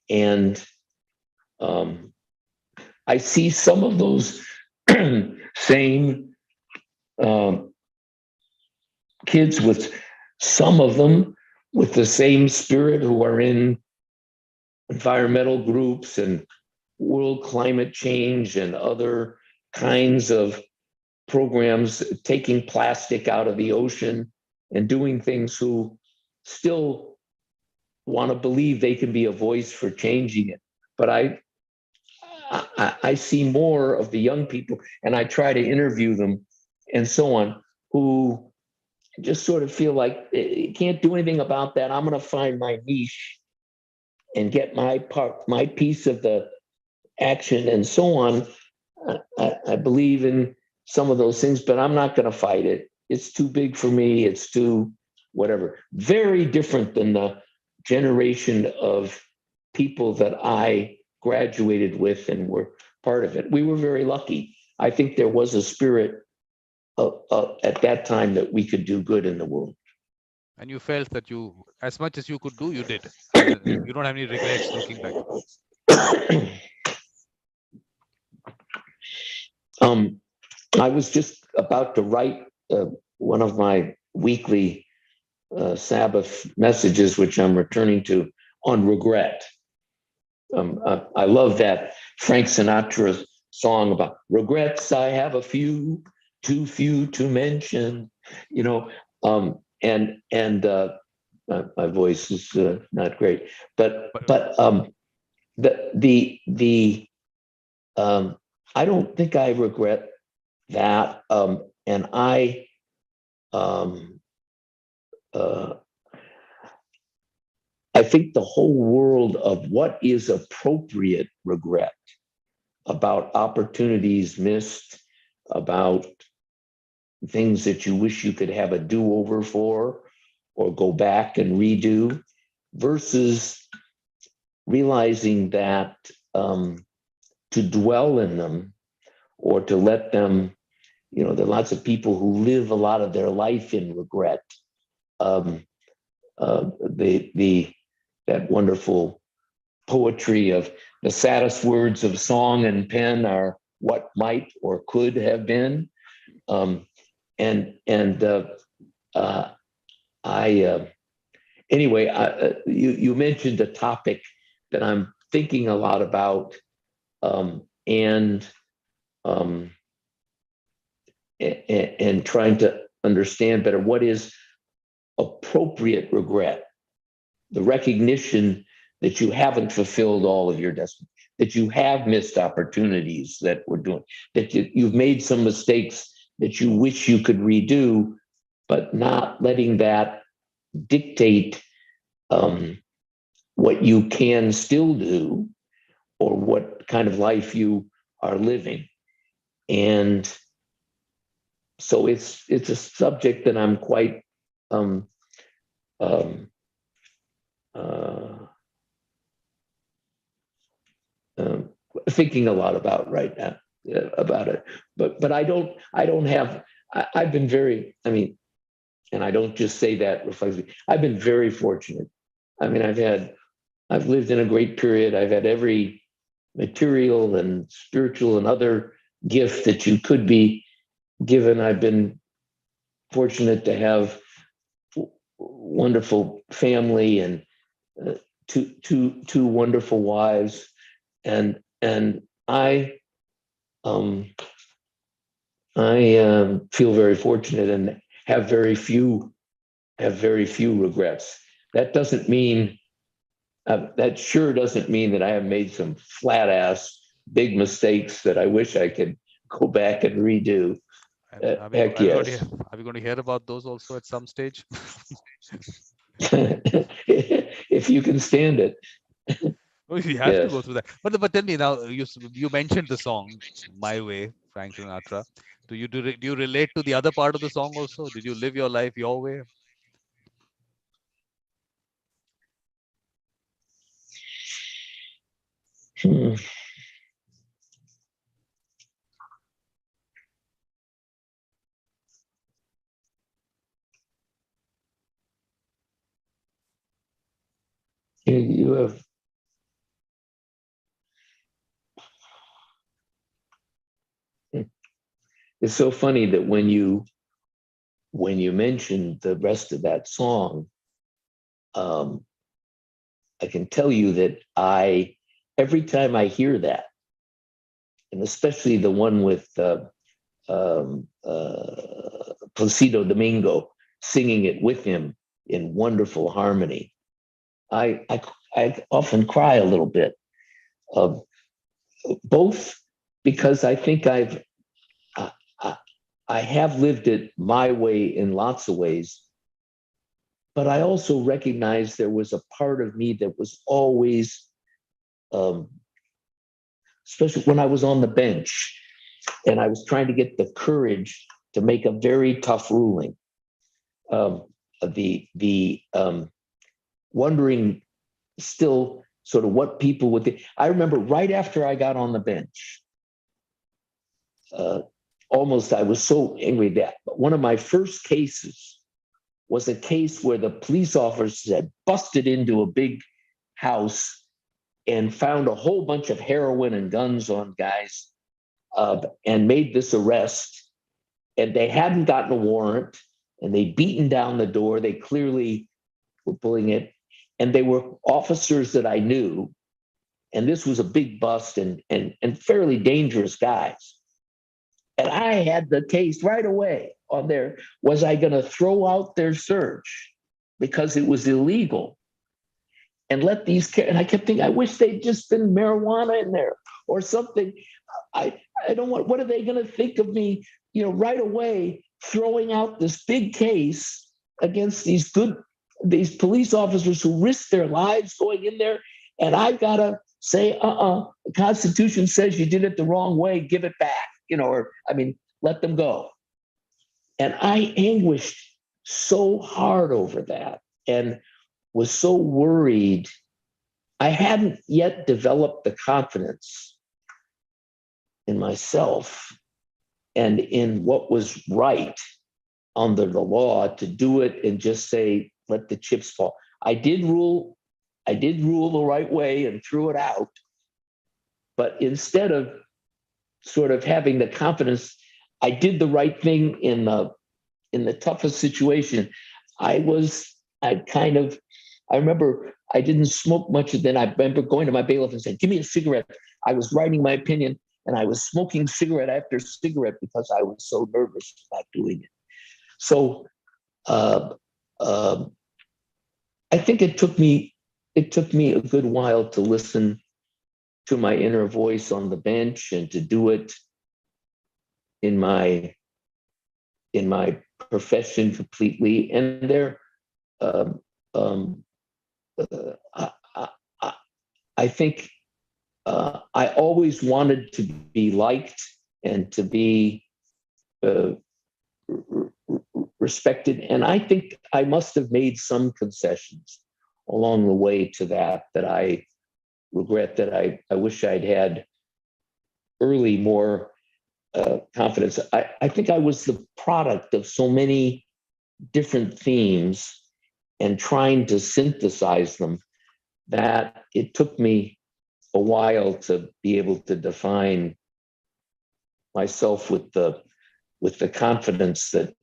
And I see some of those same kids, with some of them with the same spirit, who are in environmental groups and world climate change and other kinds of programs, taking plastic out of the ocean and doing things, who still want to believe they can be a voice for changing it. But I see more of the young people, and I try to interview them and so on, who just sort of feel like, you can't do anything about that. I'm going to find my niche and get my piece of the action and so on. I believe in some of those things, but I'm not going to fight it. It's too big for me. It's too whatever. Very different than the generation of people that I graduated with and were part of it. We were very lucky. I think there was a spirit at that time that we could do good in the world. And you felt that you, as much as you could do, you did. You don't have any regrets looking back. I was just about to write one of my weekly Sabbath messages, which I'm returning to, on regret. I love that Frank Sinatra song about regrets. I have a few, too few to mention, and my voice is not great, but I don't think I regret that, and I think the whole world of what is appropriate regret, about opportunities missed, about things that you wish you could have a do-over for or go back and redo, versus realizing that to dwell in them or to let them, there are lots of people who live a lot of their life in regret. That wonderful poetry of the saddest words of song and pen are what might or could have been. You mentioned a topic that I'm thinking a lot about, and trying to understand better what is appropriate regret. The recognition that you haven't fulfilled all of your destiny, that you have missed opportunities that we're doing, that you've made some mistakes that you wish you could redo, but not letting that dictate what you can still do or what kind of life you are living. And so it's a subject that I'm quite thinking a lot about right now, about it. But I don't have. I've been very. And I don't just say that reflexively. I've been very fortunate. I've lived in a great period. I've had every material and spiritual and other gift that you could be given. I've been fortunate to have wonderful family and two wonderful wives, and I feel very fortunate and have very few regrets. That doesn't mean that sure doesn't mean that I have made some flat ass big mistakes that I wish I could go back and redo. Heck yes. Are we going to hear about those also at some stage? If you can stand it. We have to go through that. But tell me now, you mentioned the song "My Way," Frank Sinatra. Do you relate to the other part of the song also? Did you live your life your way? You have. It's so funny that when you mentioned the rest of that song, I can tell you that every time I hear that, and especially the one with Placido Domingo singing it with him in wonderful harmony, I often cry a little bit, both because I think I have lived it my way in lots of ways, but I also recognize there was a part of me that was always, especially when I was on the bench and I was trying to get the courage to make a very tough ruling. Wondering still sort of what people would think. I remember right after I got on the bench, almost I was so angry that one of my first cases was a case where the police officers had busted into a big house and found a whole bunch of heroin and guns on guys, and made this arrest. And they hadn't gotten a warrant, and they'd beaten down the door. They clearly were pulling it. And they were officers that I knew. And this was a big bust and fairly dangerous guys. And I had the case right away on there. Was I going to throw out their search because it was illegal and let these, and I kept thinking, I wish they'd just been marijuana in there or something. I don't want, what are they going to think of me, right away, throwing out this big case against these police officers who risked their lives going in there. And I've got to say, the Constitution says you did it the wrong way, give it back, let them go. And I anguished so hard over that and was so worried. I hadn't yet developed the confidence in myself and in what was right under the law to do it and just say, let the chips fall. I did rule the right way and threw it out. But instead of sort of having the confidence, I did the right thing in the toughest situation. I remember I didn't smoke much. And then I remember going to my bailiff and saying, give me a cigarette. I was writing my opinion and I was smoking cigarette after cigarette because I was so nervous about doing it. So I think it took me a good while to listen to my inner voice on the bench and to do it in my profession completely. And there, I think I always wanted to be liked and to be respected. And I think I must have made some concessions along the way to that I regret, that I wish I'd had early more confidence. I think I was the product of so many different themes and trying to synthesize them that it took me a while to be able to define myself with the confidence that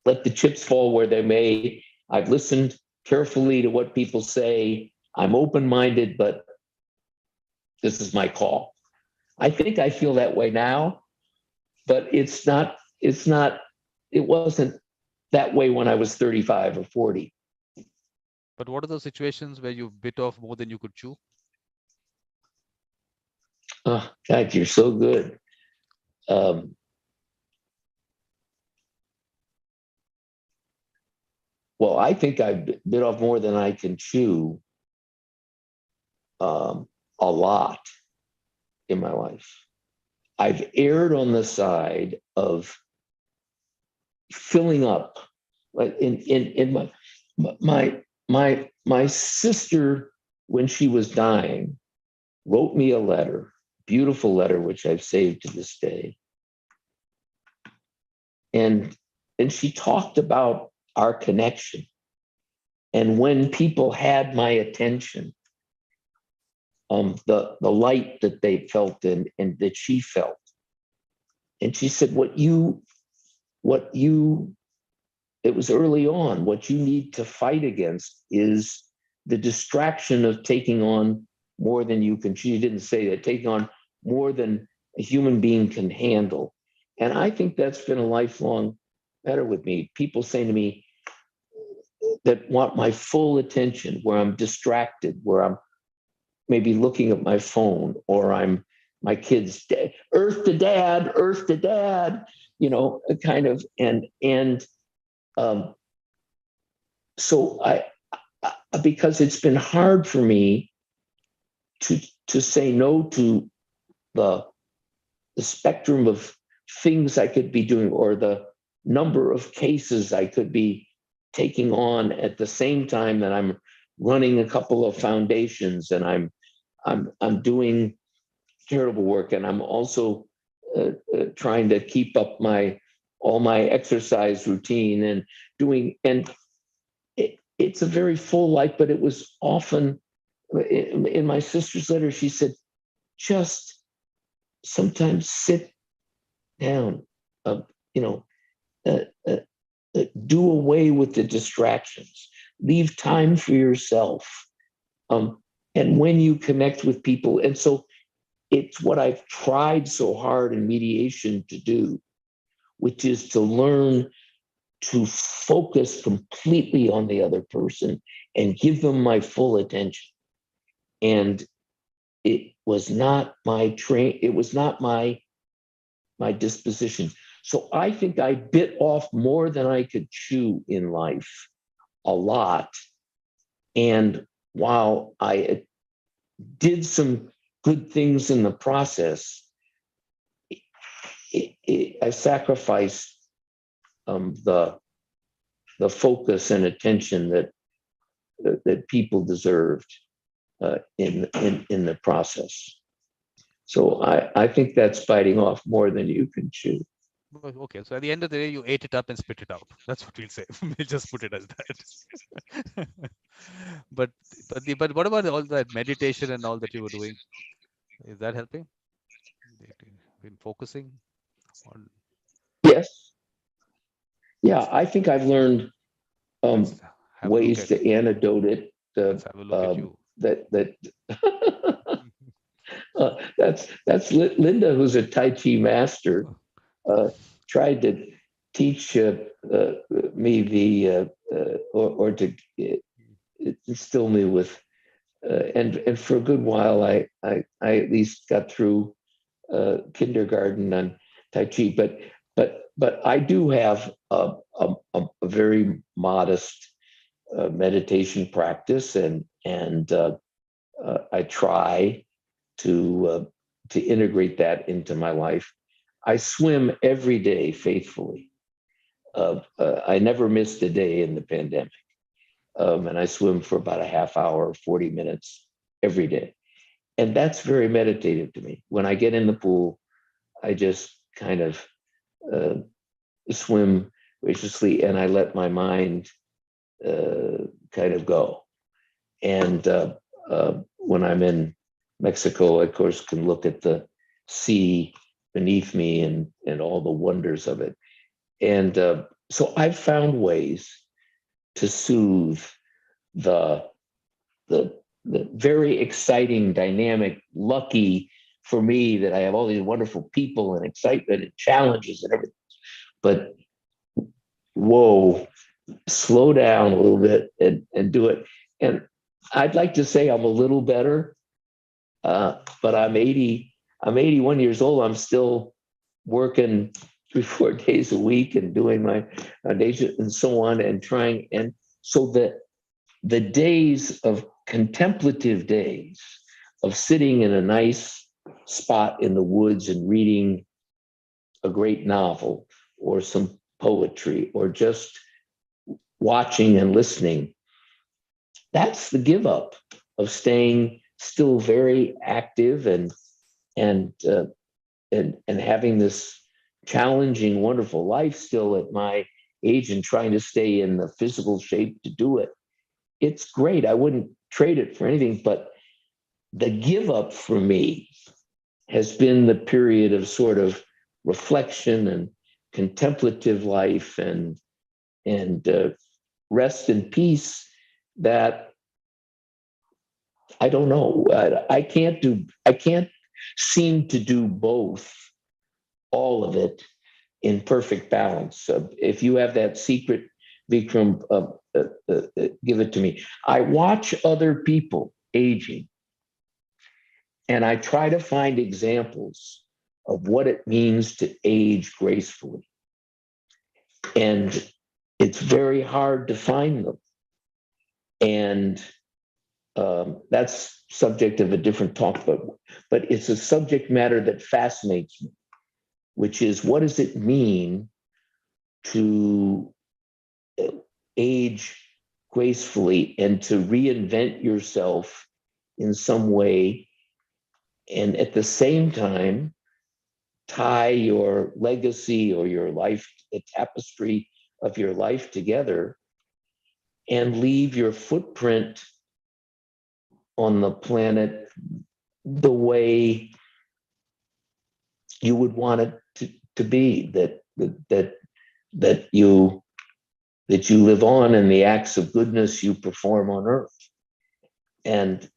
let the chips fall where they may. I've listened carefully to what people say. I'm open-minded, but this is my call. I think I feel that way now, but it wasn't that way when I was 35 or 40. But what are those situations where you bit off more than you could chew? Oh, God, you're so good. Well, I think I bit off more than I can chew a lot in my life. I've erred on the side of filling up. Like in my sister, when she was dying, wrote me a letter, beautiful letter, which I've saved to this day. And she talked about our connection. And when people had my attention, the light that they felt and that she felt. And she said, it was early on, what you need to fight against is the distraction of taking on more than you can. She didn't say that, taking on more than a human being can handle. And I think that's been a lifelong matter with me. People say to me that want my full attention, where I'm distracted, where I'm maybe looking at my phone, or my kids, earth to dad, kind of, so I because it's been hard for me to say no to the spectrum of things I could be doing, or the number of cases I could be taking on at the same time that I'm running a couple of foundations, and I'm doing charitable work, and I'm also trying to keep up all my exercise routine and doing, and it's a very full life. But it was often in my sister's letter, she said, just sometimes sit down, do away with the distractions, leave time for yourself. And when you connect with people, and so it's what I've tried so hard in mediation to do, which is to learn to focus completely on the other person and give them my full attention. And it was not my disposition. So I think I bit off more than I could chew in life, a lot. And while I did some good things in the process, I sacrificed the focus and attention that people deserved in the process. So I think that's biting off more than you can chew. Okay, so at the end of the day, you ate it up and spit it out. That's what we'll say. We'll just put it as that. but what about all that meditation and all that you were doing? Is that helping? In focusing on? Yes. Yeah, I think I've learned ways to you. antidote it. Let's have a look at you. That's Linda, who's a Tai Chi master, tried to teach me or to instill me with, and for a good while I at least got through kindergarten on Tai Chi, but I do have a very modest meditation practice, and I try to integrate that into my life. I swim every day faithfully. I never missed a day in the pandemic, and I swim for about a half hour, 40 minutes every day, and that's very meditative to me. When I get in the pool, I just kind of swim graciously, and I let my mind kind of go. And when I'm in Mexico, I, of course, can look at the sea beneath me and all the wonders of it. And so I've found ways to soothe the the very exciting, dynamic, lucky for me that I have all these wonderful people and excitement and challenges and everything. But whoa, slow down a little bit and do it. And I'd like to say I'm a little better, but I'm 81 years old. I'm still working 3-4 days a week and doing my foundation and so on and trying. And so that the days of contemplative days of sitting in a nice spot in the woods and reading a great novel or some poetry or just watching and listening, that's the give up of staying still very active and having this challenging, wonderful life still at my age and trying to stay in the physical shape to do it. It's great. I wouldn't trade it for anything, but the give up for me has been the period of sort of reflection and contemplative life and rest and peace that I don't know. I can't seem to do both, all of it in perfect balance. If you have that secret, Vikram, give it to me. I watch other people aging and I try to find examples of what it means to age gracefully. And it's very hard to find them. And that's subject of a different talk, but it's a subject matter that fascinates me, which is what does it mean to age gracefully and to reinvent yourself in some way, and at the same time tie your legacy or your life, the tapestry of your life together, and leave your footprint on the planet the way you would want it to be, that you live on in the acts of goodness you perform on earth. And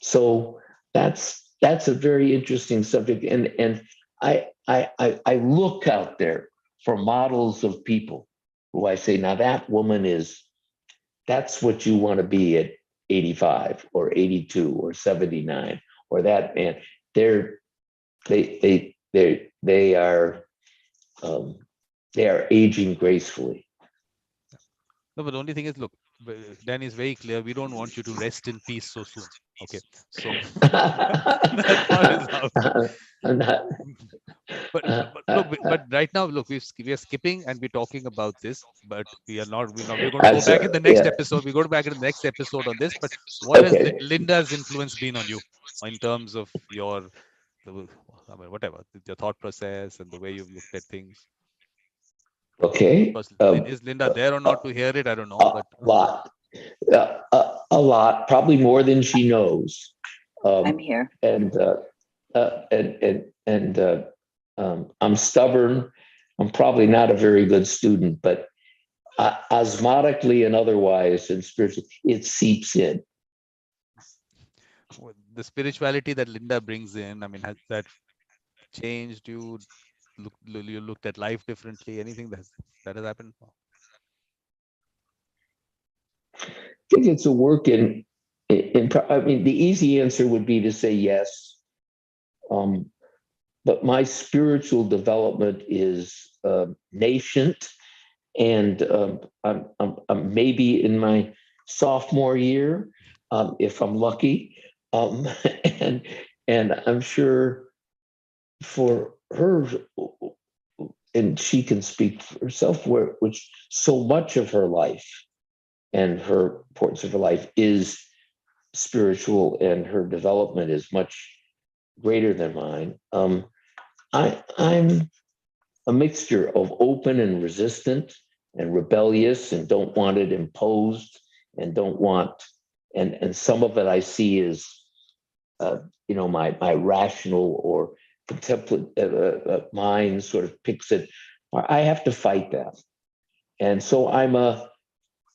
so that's a very interesting subject. And I look out there for models of people who I say, now that woman that's what you want to be at 85 or 82 or 79, or that man. They are aging gracefully. No, but the only thing is, look, Dan is very clear. We don't want you to rest in peace so soon. Okay, so that's not his house. I'm not. But look, but right now, look, we are skipping and we're talking about this, but we are not. We're going to go back in the next episode. We go back in the next episode on this. But what has Linda's influence been on you in terms of your, whatever, your thought process and the way you've looked at things? Okay. Is Linda there or not to hear it? I don't know. But a lot, probably more than she knows. I'm here. I'm stubborn. I'm probably not a very good student, but osmotically and otherwise, and spiritually, it seeps in. The spirituality that Linda brings in, I mean, has that changed you? You looked at life differently? Anything that has happened? I think it's a work in I mean, the easy answer would be to say yes. But my spiritual development is nascent, and I'm maybe in my sophomore year, if I'm lucky, and I'm sure for her, and she can speak for herself, which so much of her life and her importance of her life is spiritual, and her development is much greater than mine. I'm a mixture of open and resistant and rebellious and don't want it imposed and don't want, and some of it I see is, my rational or contemplative mind sort of picks it. I have to fight that. And so I'm a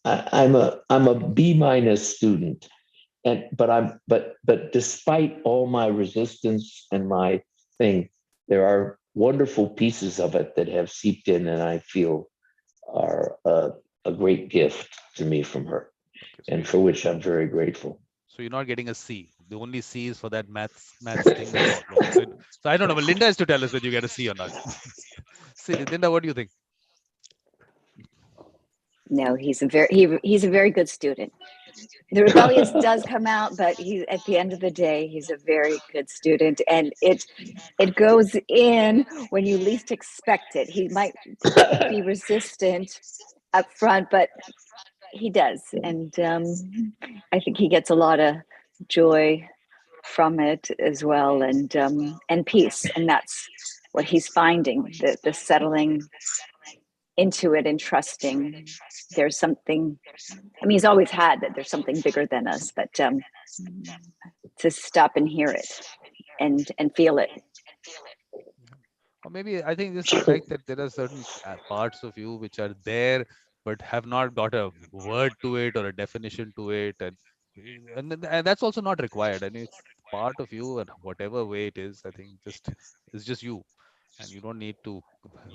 I'm a B- student, but despite all my resistance and my thing, there are wonderful pieces of it that have seeped in, and I feel are a great gift to me from her, Okay, and for which I'm very grateful. so you're not getting a C. The only C is for that maths thing. That's all. Okay. So I don't know, but Linda has to tell us whether you get a C or not. See, Linda, what do you think? No, he's a very good student. The rebellious does come out, but he at the end of the day, he's a very good student, and it goes in when you least expect it. He might be resistant up front, but he does, and I think he gets a lot of joy from it as well, and peace, and that's what he's finding, the settling into it and trusting there's something. I mean, he's always had that there's something bigger than us, but to stop and hear it and feel it. Or maybe I think it's the fact that there are certain parts of you which are there but have not got a word to it or a definition to it, and that's also not required. I mean, it's part of you, and whatever way it is, I think it's just you, and you don't need to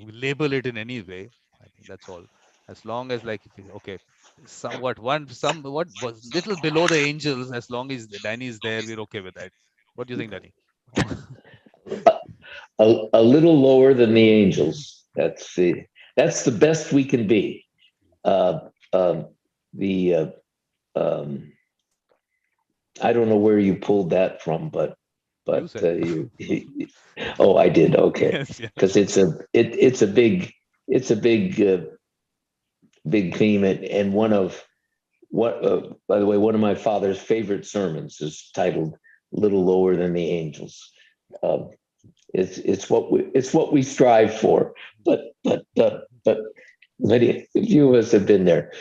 label it in any way. I think that's all. As long as, like, if okay, what was little below the angels, as long as Danny is there, we're okay with that. What do you think, Danny? A little lower than the angels. That's the best we can be. Uh, the I don't know where you pulled that from, but You said. oh, I did. Okay, Yes, yes. because it's a big theme, and one of what by the way, one of my father's favorite sermons is titled "Little Lower Than the Angels." Um, it's what we strive for, but many few of us have been there.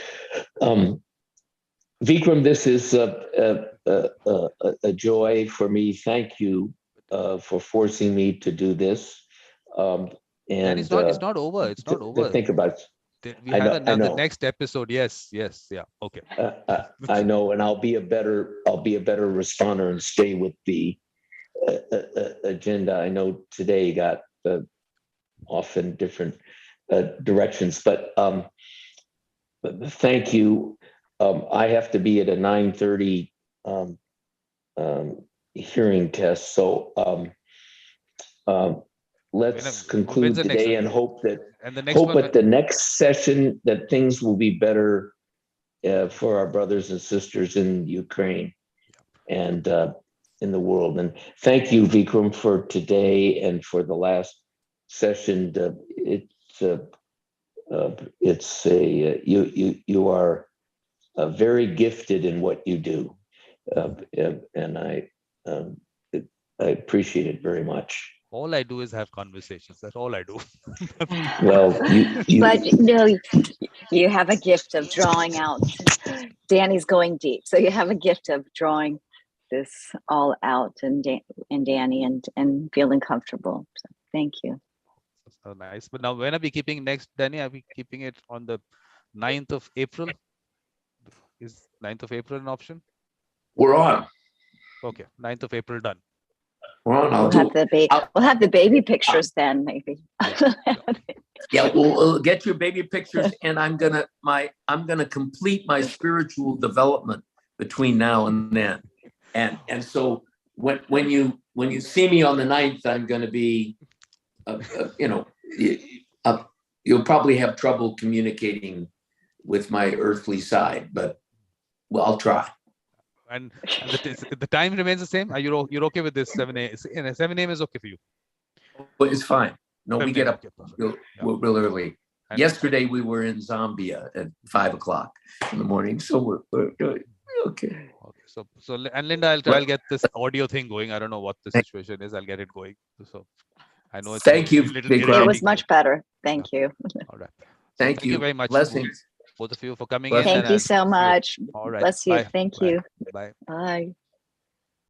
Vikram, this is a joy for me. Thank you for forcing me to do this. And And it's not over. It's not to over. think about. We I have know. I another know. next episode. Yes, yes, yeah. Okay. I know, and I'll be a better responder and stay with the agenda. I know today got off in different directions, but thank you. I have to be at a 9:30 hearing test, so let's conclude today and hope that at the next session that things will be better for our brothers and sisters in Ukraine and in the world. And thank you, Vikram, for today and for the last session. You are very gifted in what you do, and I appreciate it very much. All I do is have conversations. That's all I do. Well, but no, you have a gift of drawing out. Danny's going deep, so you have a gift of drawing this all out, and Danny, and feeling comfortable. So thank you. So nice. But now, when are we keeping next, Danny? Are we keeping it on the 9th of April? Is 9th of April an option? We're on. Okay, 9th of April done. We're on. We'll have the baby pictures then, maybe. Yeah, we'll get your baby pictures, and I'm gonna complete my spiritual development between now and then. And so when you see me on the 9th, I'm going to be, you'll probably have trouble communicating with my earthly side, but well, I'll try. And the time remains the same. Are you're okay with this 7 a.m.? 7 a.m. is okay for you? But it's fine. No, we get up real early. And yesterday we were in Zambia at 5 o'clock in the morning, so we're doing okay. So and Linda, I'll get this audio thing going. I don't know what the situation is. I'll get it going. So I know it's. Thank you. It was much better. Thank you. All right. So thank you very much. Blessings. Both of you for coming in. Thank you so much. All right. Bless you. Bye. Thank Bye. you. Bye. Bye.